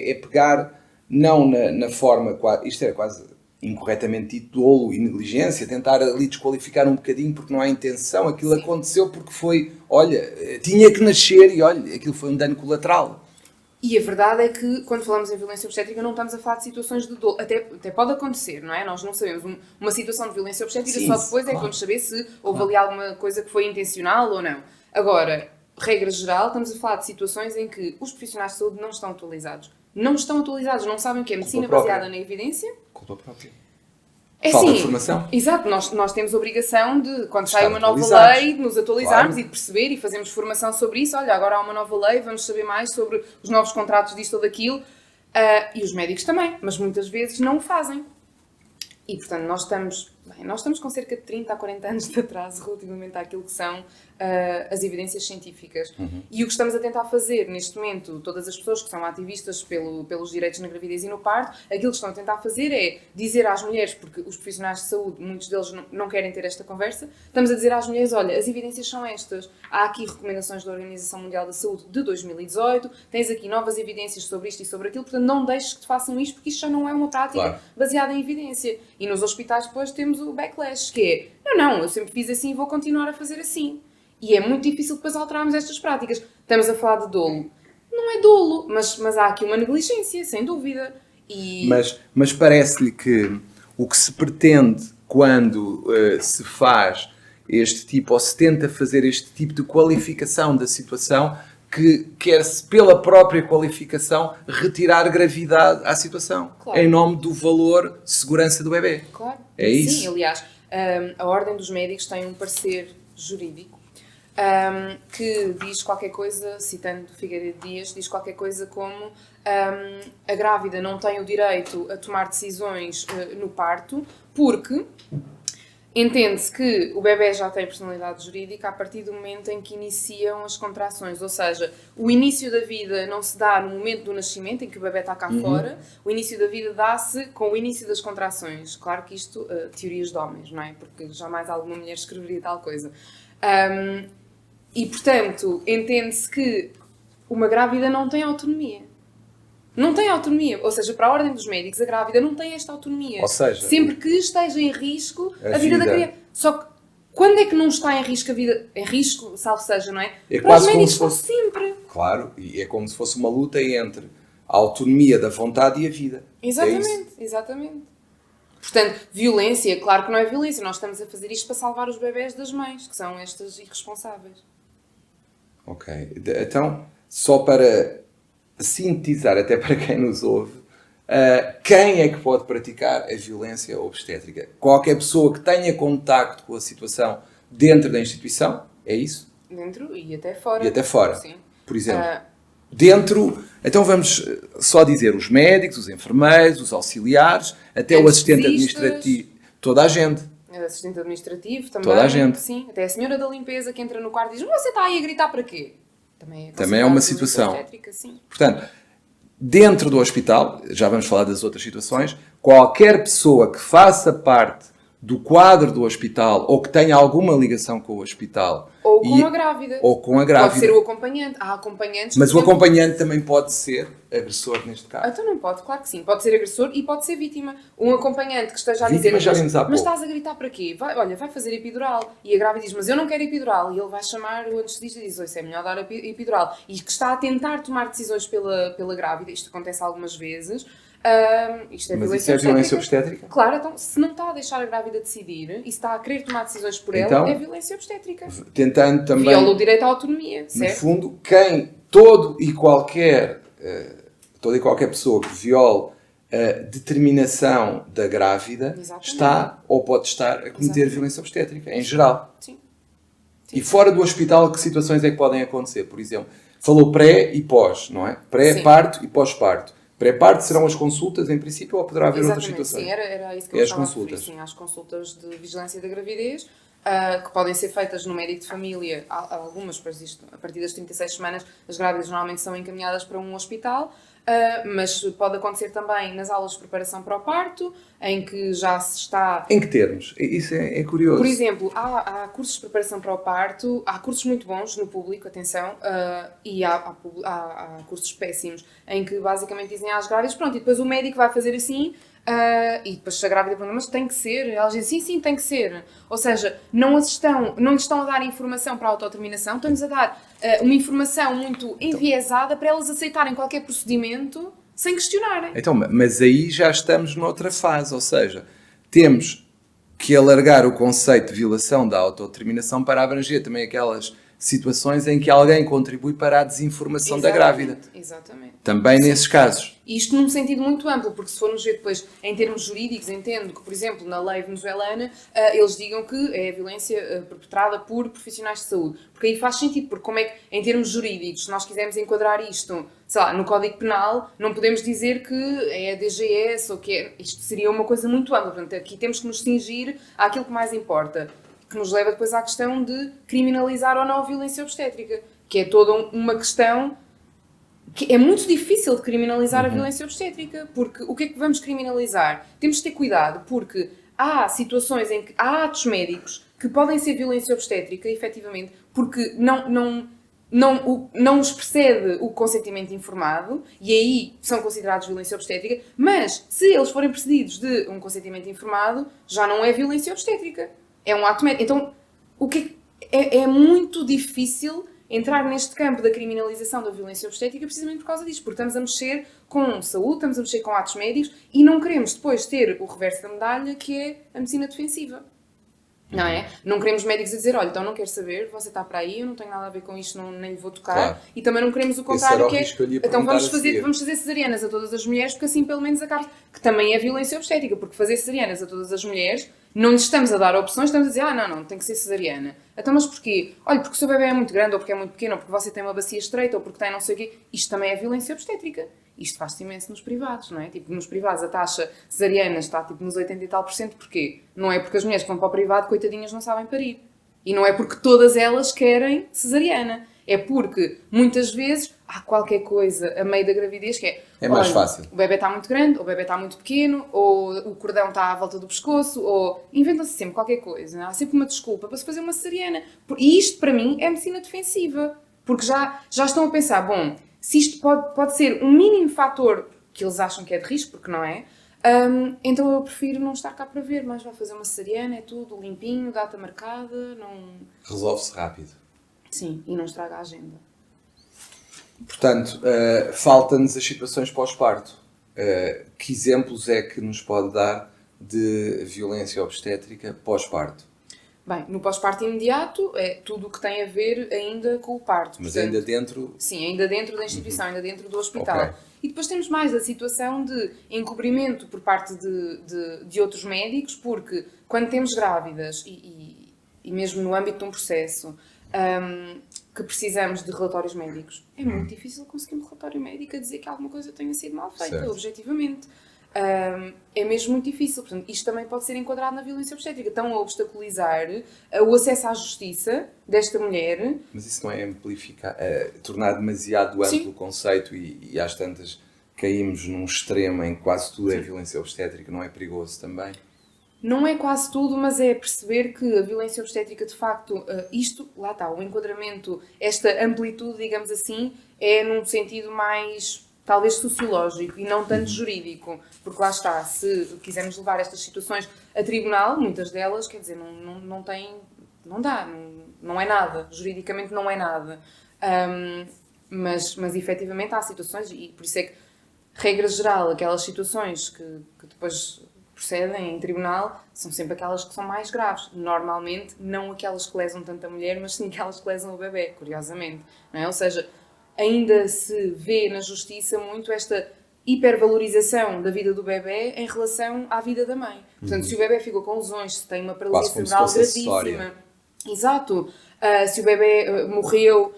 É pegar, não na forma... Isto era quase incorretamente dito, dolo e negligência, tentar ali desqualificar um bocadinho porque não há intenção. Aquilo aconteceu porque foi... Olha, tinha que nascer e olha, aquilo foi um dano colateral. E a verdade é que, quando falamos em violência obstétrica, não estamos a falar de situações de dolo. Até pode acontecer, não é? Nós não sabemos. Uma situação de violência obstétrica só depois é que vamos saber se houve ali alguma coisa que foi intencional ou não. Agora, regra geral, estamos a falar de situações em que os profissionais de saúde não estão atualizados. Não estão atualizados, não sabem o que é medicina baseada na evidência. Culpa própria. É falta sim, de formação. Exato, nós temos a obrigação de, quando sai uma nova lei, de nos atualizarmos e de perceber e fazermos formação sobre isso. Olha, agora há uma nova lei, vamos saber mais sobre os novos contratos disto ou daquilo. E os médicos também, mas muitas vezes não o fazem. E, portanto, nós estamos com cerca de 30 a 40 anos de atraso relativamente àquilo que são as evidências científicas. E o que estamos a tentar fazer neste momento, todas as pessoas que são ativistas pelos direitos na gravidez e no parto, aquilo que estão a tentar fazer é dizer às mulheres, porque os profissionais de saúde, muitos deles não querem ter esta conversa, estamos a dizer às mulheres, olha, as evidências são estas. Há aqui recomendações da Organização Mundial da Saúde de 2018, tens aqui novas evidências sobre isto e sobre aquilo, portanto não deixes que te façam isto, porque isto já não é uma prática baseada em evidência. E nos hospitais depois temos o backlash, que é, não, eu sempre fiz assim e vou continuar a fazer assim. E é muito difícil depois alterarmos estas práticas. Estamos a falar de dolo. Não é dolo, mas há aqui uma negligência, sem dúvida. Mas parece-lhe que o que se pretende quando se faz este tipo, ou se tenta fazer este tipo de qualificação da situação, que quer-se, pela própria qualificação, retirar gravidade à situação. Claro. Em nome do valor de segurança do bebê. Claro. É isso? Sim, aliás, a Ordem dos Médicos tem um parecer jurídico que diz qualquer coisa, citando Figueiredo Dias, diz qualquer coisa como a grávida não tem o direito a tomar decisões no parto, porque entende-se que o bebê já tem personalidade jurídica a partir do momento em que iniciam as contrações, ou seja, o início da vida não se dá no momento do nascimento, em que o bebê está cá fora, o início da vida dá-se com o início das contrações. Claro que isto, teorias de homens, não é? Porque jamais alguma mulher escreveria tal coisa. E, portanto, entende-se que uma grávida não tem autonomia. Não tem autonomia. Ou seja, para a Ordem dos Médicos, a grávida não tem esta autonomia. Ou seja, sempre que esteja em risco a vida da criança. Só que, quando é que não está em risco a vida? Em risco, salvo seja, não é? É para os médicos está sempre. Claro, e é como se fosse uma luta entre a autonomia da vontade e a vida. Exatamente, exatamente. Portanto, violência, claro que não é violência. Nós estamos a fazer isto para salvar os bebés das mães, que são estas irresponsáveis. Ok. Então, só para sintetizar, até para quem nos ouve, quem é que pode praticar a violência obstétrica? Qualquer pessoa que tenha contacto com a situação dentro da instituição, é isso? Dentro e até fora. E até fora. Sim. Por exemplo, dentro... Então vamos só dizer os médicos, os enfermeiros, os auxiliares, até o assistente administrativo, toda a gente. assistente administrativo também. Toda a gente. Sim, até a senhora da limpeza que entra no quarto e diz: você está aí a gritar para quê? Também é uma situação. Obstétrica, sim. Portanto, dentro do hospital, já vamos falar das outras situações, qualquer pessoa que faça parte do quadro do hospital ou que tenha alguma ligação com o hospital... Ou com a grávida. Ou com a grávida. Pode ser o acompanhante. Há acompanhantes... Mas o acompanhante também pode ser agressor, neste caso. Então não pode, claro que sim. Pode ser agressor e pode ser vítima. Um acompanhante que esteja a vítima, dizer... já mas estás a gritar para quê? Vai fazer epidural. E a grávida diz, mas eu não quero epidural. E ele vai chamar o anestesista e diz, isso é melhor dar epidural. E que está a tentar tomar decisões pela grávida. Isto acontece algumas vezes. Isto é mas isso é violência obstétrica? Claro, então se não está a deixar a grávida decidir e está a querer tomar decisões por então, ela, é violência obstétrica. Tentando também... Viola o direito à autonomia, certo? No fundo, toda e qualquer pessoa que viole a determinação da grávida está ou pode estar a cometer violência obstétrica, em geral. Sim. E fora do hospital, que situações é que podem acontecer? Por exemplo, falou pré e pós, não é? Pré-parto e pós-parto. Pré-parto serão as consultas, em princípio, ou poderá haver outras situações? Sim, era isso que eu estava a referir. Consultas. Sim, às consultas de vigilância da gravidez, que podem ser feitas no médico de família, algumas, a partir das 36 semanas, as grávidas normalmente são encaminhadas para um hospital, mas pode acontecer também nas aulas de preparação para o parto, em que já se está... Em que termos? Isso é curioso. Por exemplo, há cursos de preparação para o parto, há cursos muito bons no público, atenção, e há cursos péssimos, em que basicamente dizem às grávidas, pronto, e depois o médico vai fazer assim, e depois se a grávida pergunta, mas tem que ser? Elas dizem, sim, tem que ser. Ou seja, não lhes estão a dar informação para a autodeterminação, estão-lhes a dar uma informação muito enviesada para elas aceitarem qualquer procedimento sem questionarem. Então, mas aí já estamos noutra fase, ou seja, temos que alargar o conceito de violação da autodeterminação para abranger também aquelas situações em que alguém contribui para a desinformação da grávida. Exatamente. Também nesses casos. Isto num sentido muito amplo, porque se formos ver depois em termos jurídicos, entendo que, por exemplo, na lei venezuelana, eles digam que é violência perpetrada por profissionais de saúde. Porque aí faz sentido, porque como é que, em termos jurídicos, se nós quisermos enquadrar isto, sei lá, no Código Penal, não podemos dizer que é a DGS ou que é... Isto seria uma coisa muito ampla. Portanto, aqui temos que nos cingir àquilo que mais importa. Que nos leva depois à questão de criminalizar ou não a violência obstétrica, que é toda uma questão que é muito difícil de criminalizar a violência obstétrica, porque o que é que vamos criminalizar? Temos de ter cuidado, porque há situações em que há atos médicos que podem ser violência obstétrica, efetivamente, porque não os precede o consentimento informado, e aí são considerados violência obstétrica, mas se eles forem precedidos de um consentimento informado, já não é violência obstétrica. É um ato médico. Então, é muito difícil entrar neste campo da criminalização da violência obstétrica precisamente por causa disto, porque estamos a mexer com saúde, estamos a mexer com atos médicos e não queremos depois ter o reverso da medalha, que é a medicina defensiva. Não é? Não queremos médicos a dizer, olha, então não quero saber, você está para aí, eu não tenho nada a ver com isto, nem lhe vou tocar. Claro. E também não queremos o contrário, que é, então vamos fazer cesarianas a todas as mulheres, porque assim pelo menos acaba, que também é violência obstétrica, porque fazer cesarianas a todas as mulheres, não lhes estamos a dar opções, estamos a dizer, não, tem que ser cesariana. Então, mas porquê? Olha, porque o seu bebê é muito grande, ou porque é muito pequeno, ou porque você tem uma bacia estreita, ou porque tem não sei o quê. Isto também é violência obstétrica. Isto faz-se imenso nos privados, não é? Tipo, nos privados a taxa cesariana está tipo nos 80 e tal %. Porquê? Não é porque as mulheres que vão para o privado, coitadinhas, não sabem parir. E não é porque todas elas querem cesariana. É porque, muitas vezes, há qualquer coisa a meio da gravidez que é... É mais fácil. O bebê está muito grande, ou o bebê está muito pequeno, ou o cordão está à volta do pescoço, ou... Inventam-se sempre qualquer coisa. Há sempre uma desculpa para se fazer uma cesariana. E isto, para mim, é medicina defensiva. Porque já estão a pensar, bom, se isto pode ser um mínimo fator que eles acham que é de risco, porque não é, então eu prefiro não estar cá para ver, mas vai fazer uma cesariana, é tudo limpinho, data marcada, não... Resolve-se rápido. Sim, e não estraga a agenda. Portanto, faltam-nos as situações pós-parto. Que exemplos é que nos pode dar de violência obstétrica pós-parto? Bem, no pós-parto imediato é tudo o que tem a ver ainda com o parto. Mas portanto, ainda dentro... Sim, ainda dentro da instituição, ainda dentro do hospital. Okay. E depois temos mais a situação de encobrimento por parte de outros médicos, porque quando temos grávidas e mesmo no âmbito de um processo que precisamos de relatórios médicos, é muito difícil conseguir um relatório médico a dizer que alguma coisa tenha sido mal feita, certo. objetivamente. é mesmo muito difícil. Portanto, isto também pode ser enquadrado na violência obstétrica. Estão a obstaculizar o acesso à justiça desta mulher. Mas isso não é amplificar, tornar demasiado amplo Sim. o conceito e às tantas caímos num extremo em que quase tudo é violência obstétrica, não é perigoso também? Não é quase tudo, mas é perceber que a violência obstétrica, de facto, isto, lá está, o enquadramento, esta amplitude, digamos assim, é num sentido mais, talvez, sociológico e não tanto jurídico. Porque lá está, se quisermos levar estas situações a tribunal, muitas delas, quer dizer, não tem, não dá, não é nada, juridicamente não é nada. Mas efetivamente há situações, e por isso é que, regra geral, aquelas situações que depois procedem em tribunal são sempre aquelas que são mais graves. Normalmente, não aquelas que lesam tanto a mulher, mas sim aquelas que lesam o bebê, curiosamente. Não é? Ou seja, ainda se vê na justiça muito esta hipervalorização da vida do bebê em relação à vida da mãe. Portanto, se o bebê ficou com lesões, se tem uma paralisia cerebral gravíssima... Exato. Se o bebê morreu...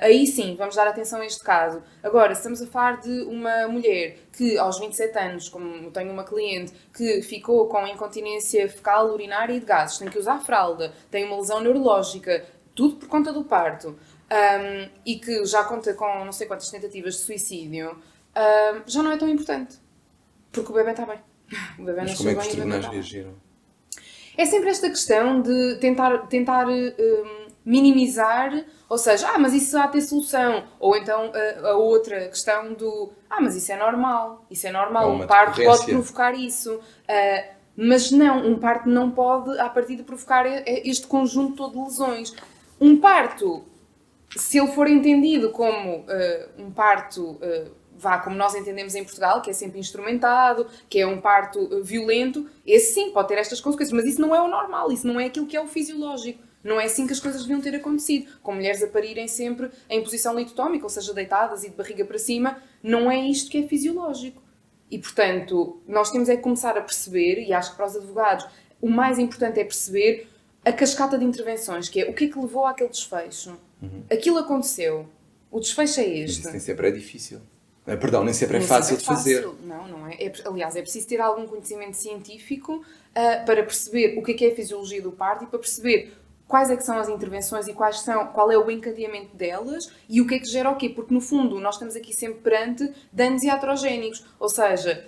aí sim, vamos dar atenção a este caso. Agora, se estamos a falar de uma mulher que aos 27 anos, como tenho uma cliente, que ficou com incontinência fecal, urinária e de gases, tem que usar fralda, tem uma lesão neurológica, tudo por conta do parto, e que já conta com não sei quantas tentativas de suicídio, já não é tão importante. Porque o bebê está bem. O bebê Mas como é que os tribunais reagiram? É sempre esta questão de tentar minimizar, ou seja, mas isso há de ter solução. Ou então a outra questão do, mas isso é normal, um parto pode provocar isso. Mas não, um parto não pode, à partida, provocar este conjunto todo de lesões. Um parto, se ele for entendido como um parto... como nós entendemos em Portugal, que é sempre instrumentado, que é um parto violento, esse sim pode ter estas consequências, mas isso não é o normal, isso não é aquilo que é o fisiológico. Não é assim que as coisas deviam ter acontecido. Com mulheres a parirem sempre em posição litotómica, ou seja, deitadas e de barriga para cima, não é isto que é fisiológico. E, portanto, nós temos é que começar a perceber, e acho que para os advogados o mais importante é perceber a cascata de intervenções, que é o que é que levou àquele desfecho. Aquilo aconteceu. O desfecho é este. Mas isso nem sempre é difícil. Perdão, nem sempre é fácil de fazer. Não é. Aliás, é preciso ter algum conhecimento científico para perceber o que é a fisiologia do parto e para perceber quais é que são as intervenções e qual é o encadeamento delas e o que é que gera o quê. Porque, no fundo, nós estamos aqui sempre perante danos iatrogénicos. Ou seja,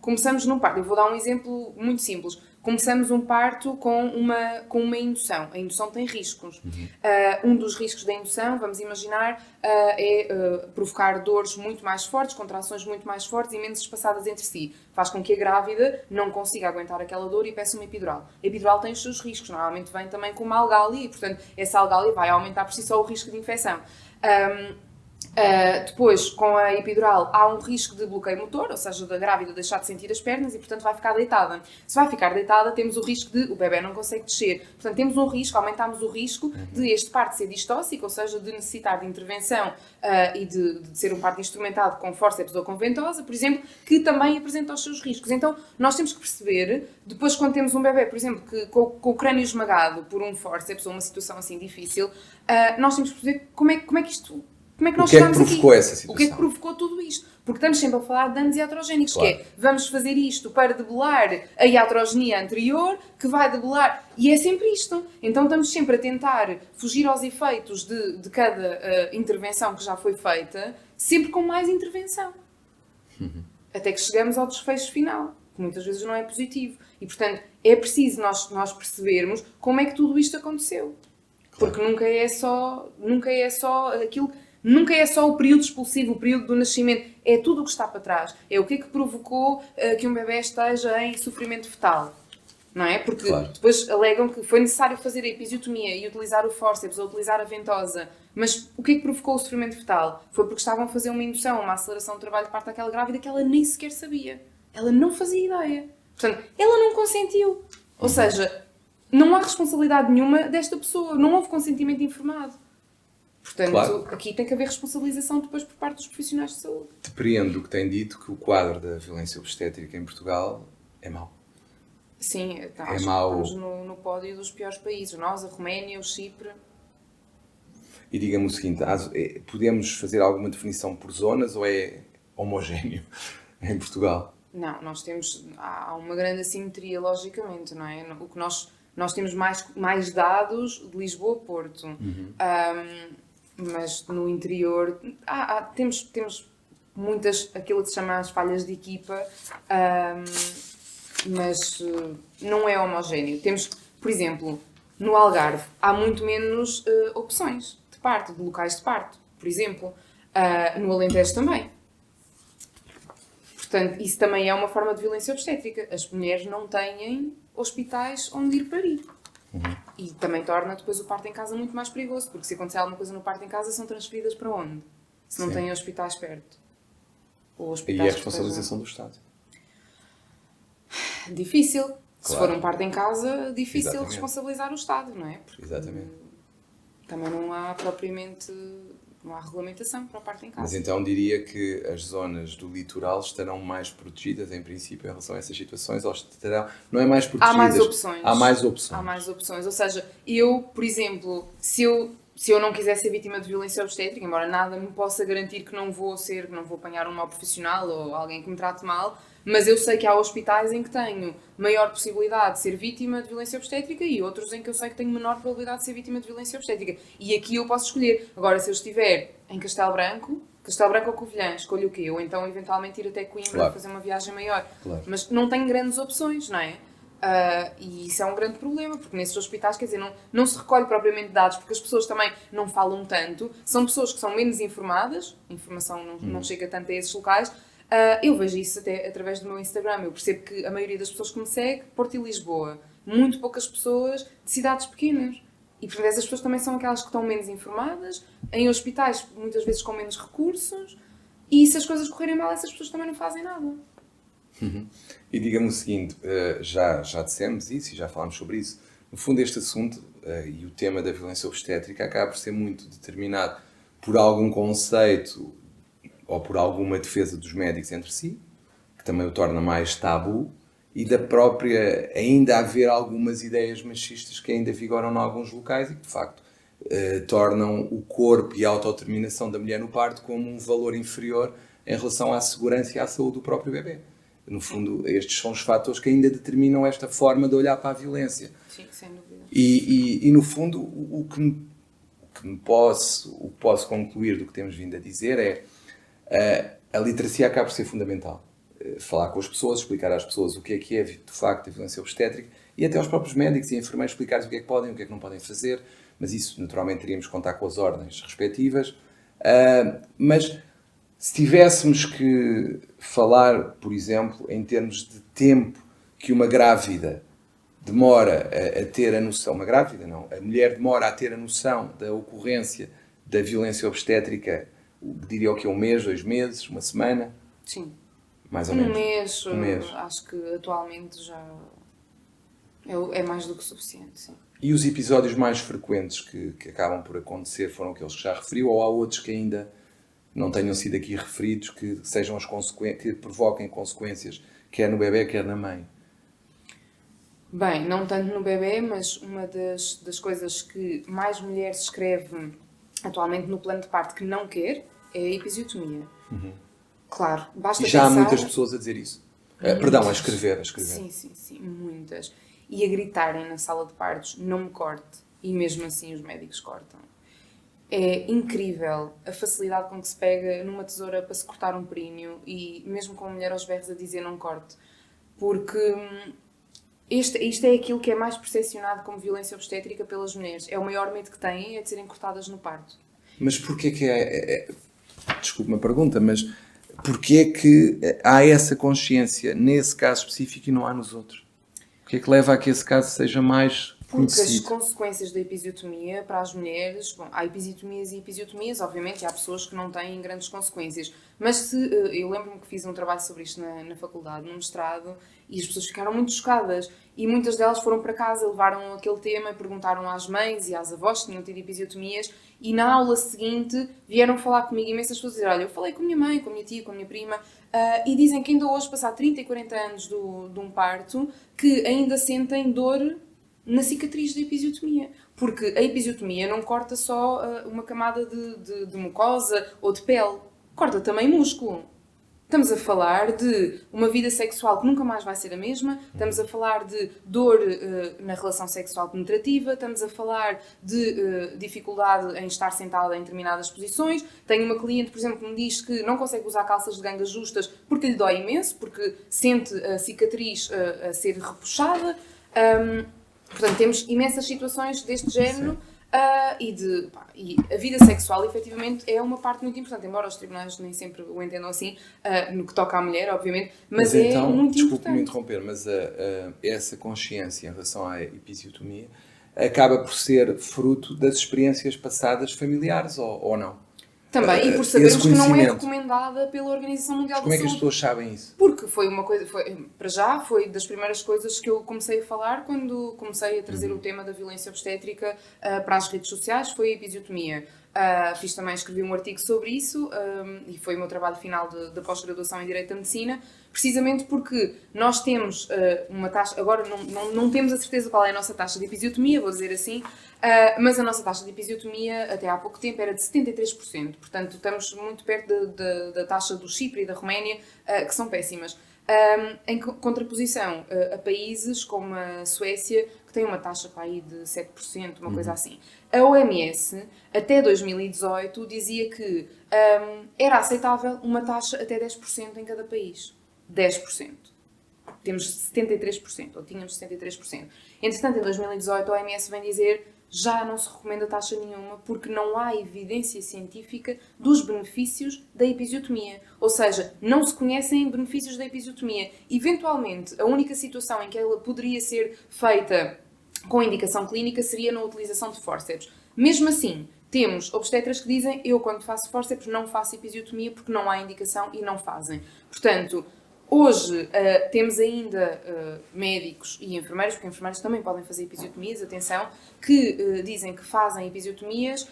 começamos num parto. Eu vou dar um exemplo muito simples. Começamos um parto com uma indução. A indução tem riscos. Um dos riscos da indução, vamos imaginar, é provocar dores muito mais fortes, contrações muito mais fortes e menos espaçadas entre si. Faz com que a grávida não consiga aguentar aquela dor e peça uma epidural. A epidural tem os seus riscos. Normalmente vem também com uma algália e, portanto, essa algália vai aumentar por si só o risco de infecção. Depois, com a epidural, há um risco de bloqueio motor, ou seja, da grávida deixar de sentir as pernas e, portanto, vai ficar deitada. Se vai ficar deitada, temos o risco de o bebê não consegue descer. Portanto, temos um risco, aumentamos o risco de este parto ser distóxico, ou seja, de necessitar de intervenção e de ser um parto instrumentado com fórceps ou com ventosa, por exemplo, que também apresenta os seus riscos. Então, nós temos que perceber, depois quando temos um bebê, por exemplo, que, com o crânio esmagado por um fórceps ou uma situação assim difícil, nós temos que perceber como é que isto... Como é que nós chegamos aqui? O que é que provocou essa situação? O que é que provocou tudo isto? Porque estamos sempre a falar de danos iatrogénicos, claro. Que é, vamos fazer isto para debelar a iatrogenia anterior, que vai debelar... E é sempre isto. Então estamos sempre a tentar fugir aos efeitos de cada intervenção que já foi feita, sempre com mais intervenção. Até que chegamos ao desfecho final, que muitas vezes não é positivo. E, portanto, é preciso nós percebermos como é que tudo isto aconteceu. Claro. Porque nunca é só aquilo... Nunca é só o período expulsivo, o período do nascimento. É tudo o que está para trás. É o que é que provocou que um bebê esteja em sofrimento fetal. Não é? Porque depois alegam que foi necessário fazer a episiotomia e utilizar o fórceps ou utilizar a ventosa. Mas o que é que provocou o sofrimento fetal? Foi porque estavam a fazer uma indução, uma aceleração do trabalho de parto daquela grávida que ela nem sequer sabia. Ela não fazia ideia. Portanto, ela não consentiu. Ou seja, não há responsabilidade nenhuma desta pessoa. Não houve consentimento informado. Portanto, aqui tem que haver responsabilização depois por parte dos profissionais de saúde. Depreendo o que tem dito, que o quadro da violência obstétrica em Portugal é mau. Sim, estamos no pódio dos piores países. Nós, a Roménia, o Chipre... E diga-me o seguinte, podemos fazer alguma definição por zonas ou é homogéneo em Portugal? Não, há uma grande assimetria, logicamente, não é? O que nós temos mais dados de Lisboa-Porto, mas no interior temos muitas, aquilo que se chama as falhas de equipa, mas não é homogéneo. Temos, por exemplo, no Algarve, há muito menos opções de parto, de locais de parto, por exemplo. No Alentejo também. Portanto, isso também é uma forma de violência obstétrica. As mulheres não têm hospitais onde ir parir. E também torna depois o parto em casa muito mais perigoso, porque se acontecer alguma coisa no parto em casa, são transferidas para onde? Se não têm hospitais perto. Ou hospitais e é a responsabilização do Estado. Difícil. Claro. Se for um parto em casa, difícil Exatamente. responsabilizar o Estado, não é? Porque Exatamente. também não há propriamente... Não há regulamentação para o parto em casa. Mas então diria que as zonas do litoral estarão mais protegidas, em princípio, em relação a essas situações, ou estarão... Não é mais protegidas... Há mais opções. Há mais opções. Há mais opções. Ou seja, eu, por exemplo, se eu não quiser ser vítima de violência obstétrica, embora nada me possa garantir que não vou apanhar um mau profissional ou alguém que me trate mal, mas eu sei que há hospitais em que tenho maior possibilidade de ser vítima de violência obstétrica e outros em que eu sei que tenho menor probabilidade de ser vítima de violência obstétrica. E aqui eu posso escolher. Agora, se eu estiver em Castelo Branco ou Covilhã, escolho o quê? Ou então, eventualmente, ir até Coimbra fazer uma viagem maior. Claro. Mas não tenho grandes opções, não é? E isso é um grande problema, porque nesses hospitais, quer dizer, não se recolhe propriamente dados, porque as pessoas também não falam tanto, são pessoas que são menos informadas, a informação não chega tanto a esses locais. Eu vejo isso até através do meu Instagram, eu percebo que a maioria das pessoas que me segue, Porto e Lisboa, muito poucas pessoas de cidades pequenas. E portanto essas pessoas também são aquelas que estão menos informadas, em hospitais muitas vezes com menos recursos, e se as coisas correrem mal, essas pessoas também não fazem nada. E diga-me o seguinte, já dissemos isso e já falámos sobre isso, no fundo este assunto e o tema da violência obstétrica acaba por ser muito determinado por algum conceito ou por alguma defesa dos médicos entre si, que também o torna mais tabu, e da própria, ainda haver algumas ideias machistas que ainda vigoram em alguns locais e que de facto tornam o corpo e a autodeterminação da mulher no parto como um valor inferior em relação à segurança e à saúde do próprio bebê. No fundo, estes são os fatores que ainda determinam esta forma de olhar para a violência. Sim, sem dúvida. E no fundo, o que posso concluir do que temos vindo a dizer é a literacia acaba por ser fundamental. Falar com as pessoas, explicar às pessoas o que é de facto a violência obstétrica e até aos próprios médicos e enfermeiros explicar o que é que podem e o que é que não podem fazer, mas isso naturalmente teríamos que contar com as ordens respectivas. Mas se tivéssemos que falar, por exemplo, em termos de tempo que uma grávida demora a ter a noção, uma grávida não, a mulher demora a ter a noção da ocorrência da violência obstétrica, diria o que, 1 mês, 2 meses, 1 semana? Sim. Mais ou menos. Um mês. Acho que atualmente já é mais do que suficiente, sim. E os episódios mais frequentes que acabam por acontecer foram aqueles que já referiu, ou há outros que ainda não tenham sido aqui referidos, que sejam que provoquem consequências, quer no bebê, quer na mãe? Bem, não tanto no bebê, mas uma das coisas que mais mulheres escrevem atualmente no plano de parto que não quer é a episiotomia. Claro, basta já pensar... há muitas pessoas a dizer isso. Perdão, a escrever. Sim, muitas. E a gritarem na sala de partos, não me corte. E mesmo assim os médicos cortam. É incrível a facilidade com que se pega numa tesoura para se cortar um períneo e mesmo com a mulher aos berros a dizer não corte. Porque isto é aquilo que é mais percepcionado como violência obstétrica pelas mulheres. É o maior medo que têm, é de serem cortadas no parto. Mas porquê que desculpe uma pergunta, mas porquê que há essa consciência nesse caso específico e não há nos outros? Porquê que leva a que esse caso seja mais conhecido? Porque as consequências da episiotomia para as mulheres... Bom, há episiotomias e episiotomias, obviamente, há pessoas que não têm grandes consequências. Mas eu lembro-me que fiz um trabalho sobre isto na faculdade, no mestrado, e as pessoas ficaram muito chocadas. E muitas delas foram para casa, levaram aquele tema, perguntaram às mães e às avós se tinham tido episiotomias, e na aula seguinte vieram falar comigo imensas pessoas dizer, olha, eu falei com a minha mãe, com a minha tia, com a minha prima, e dizem que ainda hoje, passar 30 e 40 anos de um parto, que ainda sentem dor na cicatriz da episiotomia. Porque a episiotomia não corta só uma camada de mucosa ou de pele, corta também músculo. Estamos a falar de uma vida sexual que nunca mais vai ser a mesma, estamos a falar de dor na relação sexual penetrativa, estamos a falar de dificuldade em estar sentada em determinadas posições. Tenho uma cliente, por exemplo, que me diz que não consegue usar calças de gangas justas porque lhe dói imenso, porque sente a cicatriz a ser repuxada. Portanto, temos imensas situações deste género. E a vida sexual, efetivamente, é uma parte muito importante, embora os tribunais nem sempre o entendam assim, no que toca à mulher, obviamente, mas é então, muito desculpe-me importante. interromper, mas essa consciência em relação à episiotomia acaba por ser fruto das experiências passadas familiares, ou não? Também, e por sabermos esse que não é conhecimento. recomendada pela Organização Mundial Mas como da é que as Saúde. pessoas sabem isso? Porque foi uma coisa, para já, foi das primeiras coisas que eu comecei a falar quando comecei a trazer o tema da violência obstétrica para as redes sociais, foi a episiotomia. Escrevi um artigo sobre isso e foi o meu trabalho final da pós-graduação em Direito da Medicina, precisamente porque nós temos uma taxa, agora não temos a certeza qual é a nossa taxa de episiotomia, vou dizer assim, mas a nossa taxa de episiotomia até há pouco tempo era de 73%, portanto estamos muito perto da taxa do Chipre e da Roménia, que são péssimas. Em contraposição a países como a Suécia, que tem uma taxa para aí de 7%, uma coisa assim. A OMS, até 2018, dizia que era aceitável uma taxa até 10% em cada país. 10%. Temos 73%, ou tínhamos 73%. Entretanto, em 2018, a OMS vem dizer já não se recomenda taxa nenhuma porque não há evidência científica dos benefícios da episiotomia. Ou seja, não se conhecem benefícios da episiotomia. Eventualmente, a única situação em que ela poderia ser feita com indicação clínica seria na utilização de fórceps. Mesmo assim, temos obstetras que dizem eu quando faço fórceps não faço episiotomia porque não há indicação e não fazem. Portanto, hoje temos ainda médicos e enfermeiros, porque enfermeiros também podem fazer episiotomias, atenção, que dizem que fazem episiotomias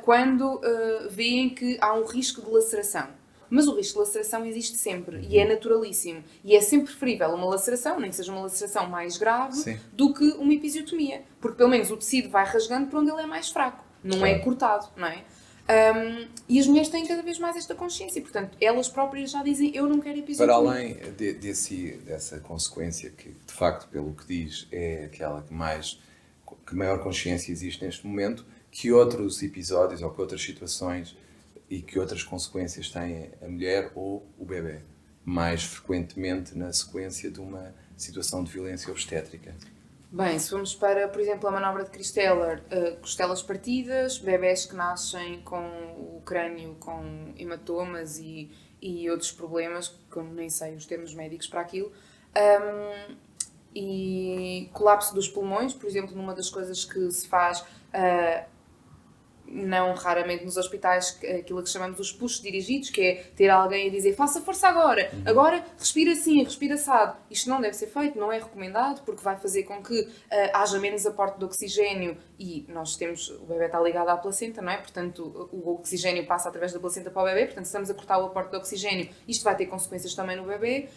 quando veem que há um risco de laceração. Mas o risco de laceração existe sempre e é naturalíssimo. E é sempre preferível uma laceração, nem que seja uma laceração mais grave, Sim. do que uma episiotomia. Porque pelo menos o tecido vai rasgando para onde ele é mais fraco. Não é cortado, não é? E as mulheres têm cada vez mais esta consciência e, portanto, elas próprias já dizem eu não quero episiotomia. Para além dessa consequência que, de facto, pelo que diz, é aquela que maior consciência existe neste momento, que outros episódios ou que outras situações e que outras consequências tem a mulher ou o bebê, mais frequentemente na sequência de uma situação de violência obstétrica? Bem, se formos para, por exemplo, a manobra de Christeller, costelas partidas, bebés que nascem com o crânio com hematomas e outros problemas, que eu nem sei os termos médicos para aquilo, e colapso dos pulmões, por exemplo, numa das coisas que se faz não raramente nos hospitais, aquilo que chamamos os puxos dirigidos, que é ter alguém a dizer faça força agora, agora respira assim, respira assado. Isto não deve ser feito, não é recomendado, porque vai fazer com que haja menos aporte de oxigênio e nós temos, o bebê está ligado à placenta, não é? Portanto, o oxigênio passa através da placenta para o bebê, portanto, se estamos a cortar o aporte de oxigênio, isto vai ter consequências também no bebê.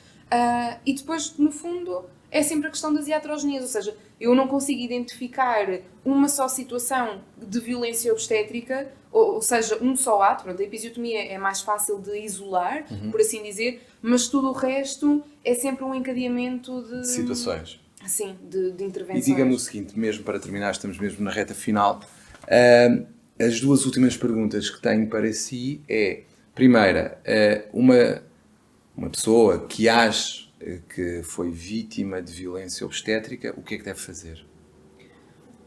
E depois, no fundo, é sempre a questão das iatrogenias, ou seja, eu não consigo identificar uma só situação de violência obstétrica, ou seja, um só ato. Pronto, a episiotomia é mais fácil de isolar, por assim dizer, mas tudo o resto é sempre um encadeamento de situações. Sim, de intervenções. E diga-me o seguinte, mesmo para terminar, estamos mesmo na reta final, as duas últimas perguntas que tenho para si é, primeira, uma pessoa que acha que foi vítima de violência obstétrica, o que é que deve fazer?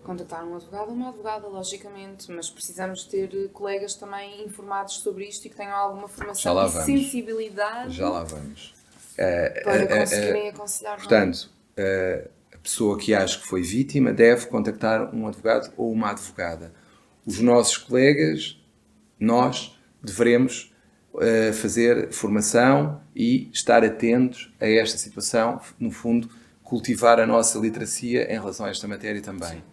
Contactar um advogado ou uma advogada, logicamente, mas precisamos ter colegas também informados sobre isto e que tenham alguma formação e sensibilidade. Já lá vamos. Para conseguirem aconselhar. Portanto, a pessoa que acha que foi vítima deve contactar um advogado ou uma advogada. Os nossos colegas, nós devemos fazer formação e estar atentos a esta situação, no fundo, cultivar a nossa literacia em relação a esta matéria também.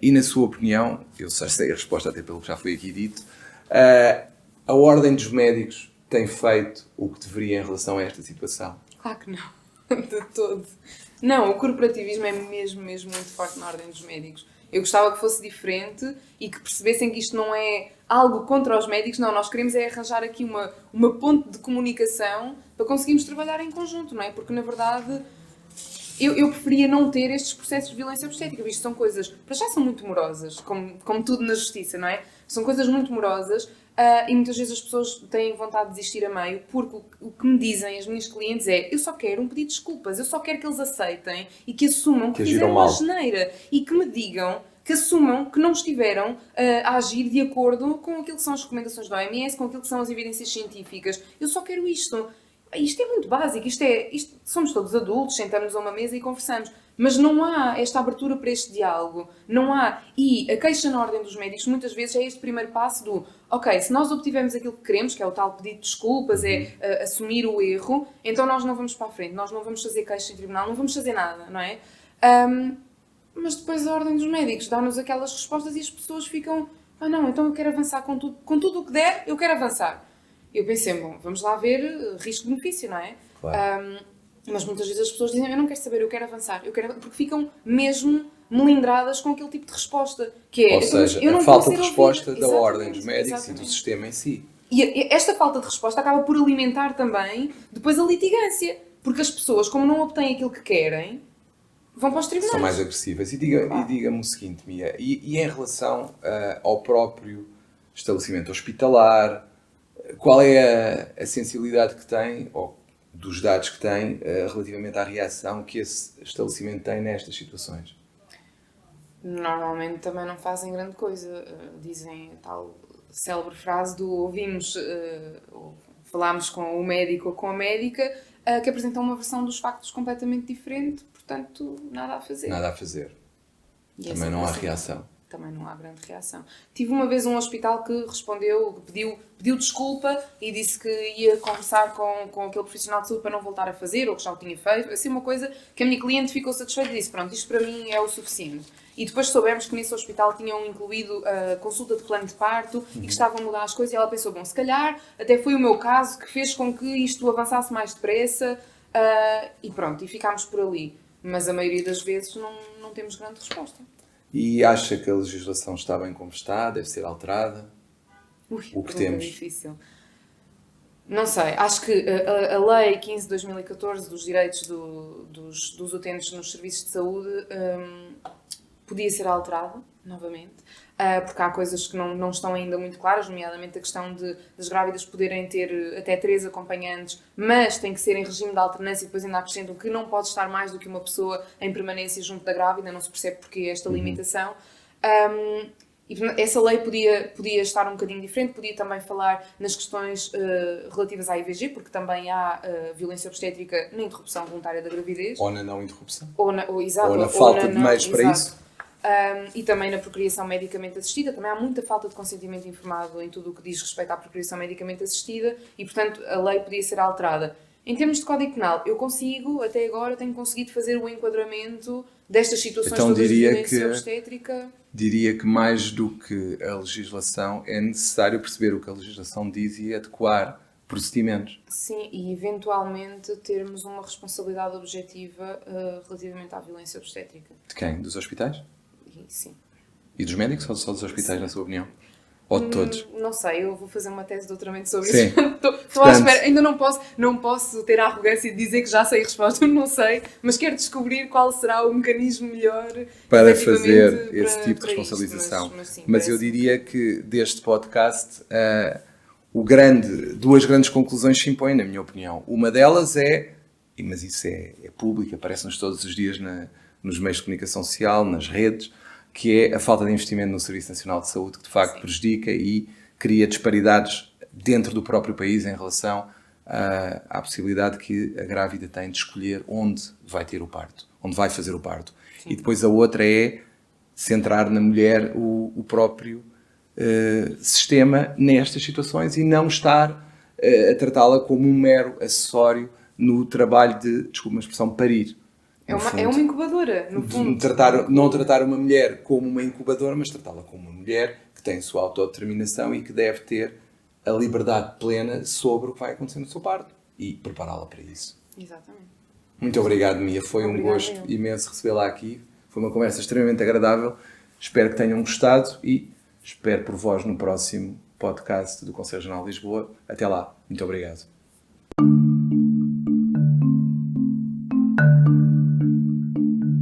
E na sua opinião, eu já sei a resposta até pelo que já foi aqui dito, a Ordem dos Médicos tem feito o que deveria em relação a esta situação? Claro que não, de todo. Não, o corporativismo é mesmo muito forte na Ordem dos Médicos. Eu gostava que fosse diferente e que percebessem que isto não é algo contra os médicos, não, nós queremos é arranjar aqui uma ponte de comunicação para conseguirmos trabalhar em conjunto, não é? Porque, na verdade, eu preferia não ter estes processos de violência obstétrica. Isto são coisas, para já são muito morosas, como tudo na justiça, não é? São coisas muito morosas e muitas vezes as pessoas têm vontade de desistir a meio porque o que me dizem as minhas clientes é: eu só quero um pedido de desculpas, eu só quero que eles aceitem e que assumam que fizeram uma asneira e que me digam, que assumam que não estiveram a agir de acordo com aquilo que são as recomendações da OMS, com aquilo que são as evidências científicas. Eu só quero isto. Isto é muito básico, somos todos adultos, sentamos a uma mesa e conversamos. Mas não há esta abertura para este diálogo. Não há. E a queixa na ordem dos médicos muitas vezes é este primeiro passo do: ok, se nós obtivemos aquilo que queremos, que é o tal pedido de desculpas, é assumir o erro, então nós não vamos para a frente, nós não vamos fazer queixa em tribunal, não vamos fazer nada, não é? Mas depois a ordem dos médicos dá-nos aquelas respostas e as pessoas ficam: não, então eu quero avançar com tudo o que der, eu quero avançar. Eu pensei: bom, vamos lá ver risco-benefício, não é? Claro. Mas muitas vezes as pessoas dizem: eu não quero saber, eu quero avançar. Porque ficam mesmo melindradas com aquele tipo de resposta. Que é, ou seja, eu não a falta de ouvida. resposta da ordem dos médicos e do sistema em si. E esta falta de resposta acaba por alimentar também depois a litigância. Porque as pessoas, como não obtêm aquilo que querem, vão para os tribunais. São mais agressivas. E diga-me o seguinte, Mia, e em relação ao próprio estabelecimento hospitalar, qual é a sensibilidade que tem, ou dos dados que tem, relativamente à reação que esse estabelecimento tem nestas situações? Normalmente também não fazem grande coisa. Dizem a tal célebre frase do ouvimos, falámos com o médico ou com a médica, que apresentam uma versão dos factos completamente diferente, portanto, nada a fazer. Nada a fazer. E também não há reação. Também não há grande reação. Tive uma vez um hospital que respondeu, que pediu desculpa e disse que ia conversar com aquele profissional de saúde para não voltar a fazer, ou que já o tinha feito. Assim, uma coisa que a minha cliente ficou satisfeita e disse: pronto, isto para mim é o suficiente. E depois soubemos que nesse hospital tinham incluído a consulta de plano de parto e que estavam a mudar as coisas, e ela pensou: bom, se calhar até foi o meu caso que fez com que isto avançasse mais depressa, e pronto, e ficámos por ali. Mas a maioria das vezes não temos grande resposta. E acha que a legislação está bem como está? Deve ser alterada? O que temos? Difícil. Não sei. Acho que a Lei 15 de 2014 dos direitos dos utentes nos serviços de saúde podia ser alterada, novamente, porque há coisas que não estão ainda muito claras, nomeadamente a questão das grávidas poderem ter até 3 acompanhantes, mas tem que ser em regime de alternância, e depois ainda acrescentam que não pode estar mais do que uma pessoa em permanência junto da grávida, não se percebe porque esta limitação. E essa lei podia estar um bocadinho diferente, podia também falar nas questões relativas à IVG, porque também há violência obstétrica na interrupção voluntária da gravidez. Ou na não interrupção. Ou na falta de meios para isso. E também na procriação medicamente assistida. Também há muita falta de consentimento informado em tudo o que diz respeito à procriação medicamente assistida e, portanto, a lei podia ser alterada. Em termos de Código Penal, até agora, tenho conseguido fazer o enquadramento destas situações então, todas de violência obstétrica. Diria que mais do que a legislação, é necessário perceber o que a legislação diz e adequar procedimentos. Sim, e eventualmente termos uma responsabilidade objetiva relativamente à violência obstétrica. De quem? Dos hospitais? Sim. E dos médicos ou só dos hospitais, na sua opinião? Ou de todos? Não sei, eu vou fazer uma tese de doutoramento sobre Sim. isso. Estou à espera. Ainda não posso ter a arrogância de dizer que já sei a resposta, não sei, mas quero descobrir qual será o mecanismo melhor para fazer esse tipo de responsabilização. Mas eu diria que deste podcast duas grandes conclusões se impõem, na minha opinião. Uma delas mas isso é público, aparece-nos todos os dias nos meios de comunicação social, nas redes, que é a falta de investimento no Serviço Nacional de Saúde, que de facto prejudica e cria disparidades dentro do próprio país em relação à possibilidade que a grávida tem de escolher onde vai ter o parto, onde vai fazer o parto. Sim. E depois a outra é centrar na mulher o próprio sistema nestas situações e não estar a tratá-la como um mero acessório no trabalho de, desculpa a expressão, parir. É uma incubadora, no fundo. Não tratar uma mulher como uma incubadora, mas tratá-la como uma mulher que tem a sua autodeterminação e que deve ter a liberdade plena sobre o que vai acontecer no seu parto e prepará-la para isso. Exatamente. Muito obrigado, Mia. Foi um gosto imenso recebê-la aqui. Foi uma conversa extremamente agradável. Espero que tenham gostado e espero por vós no próximo podcast do Conselho Regional de Lisboa. Até lá. Muito obrigado.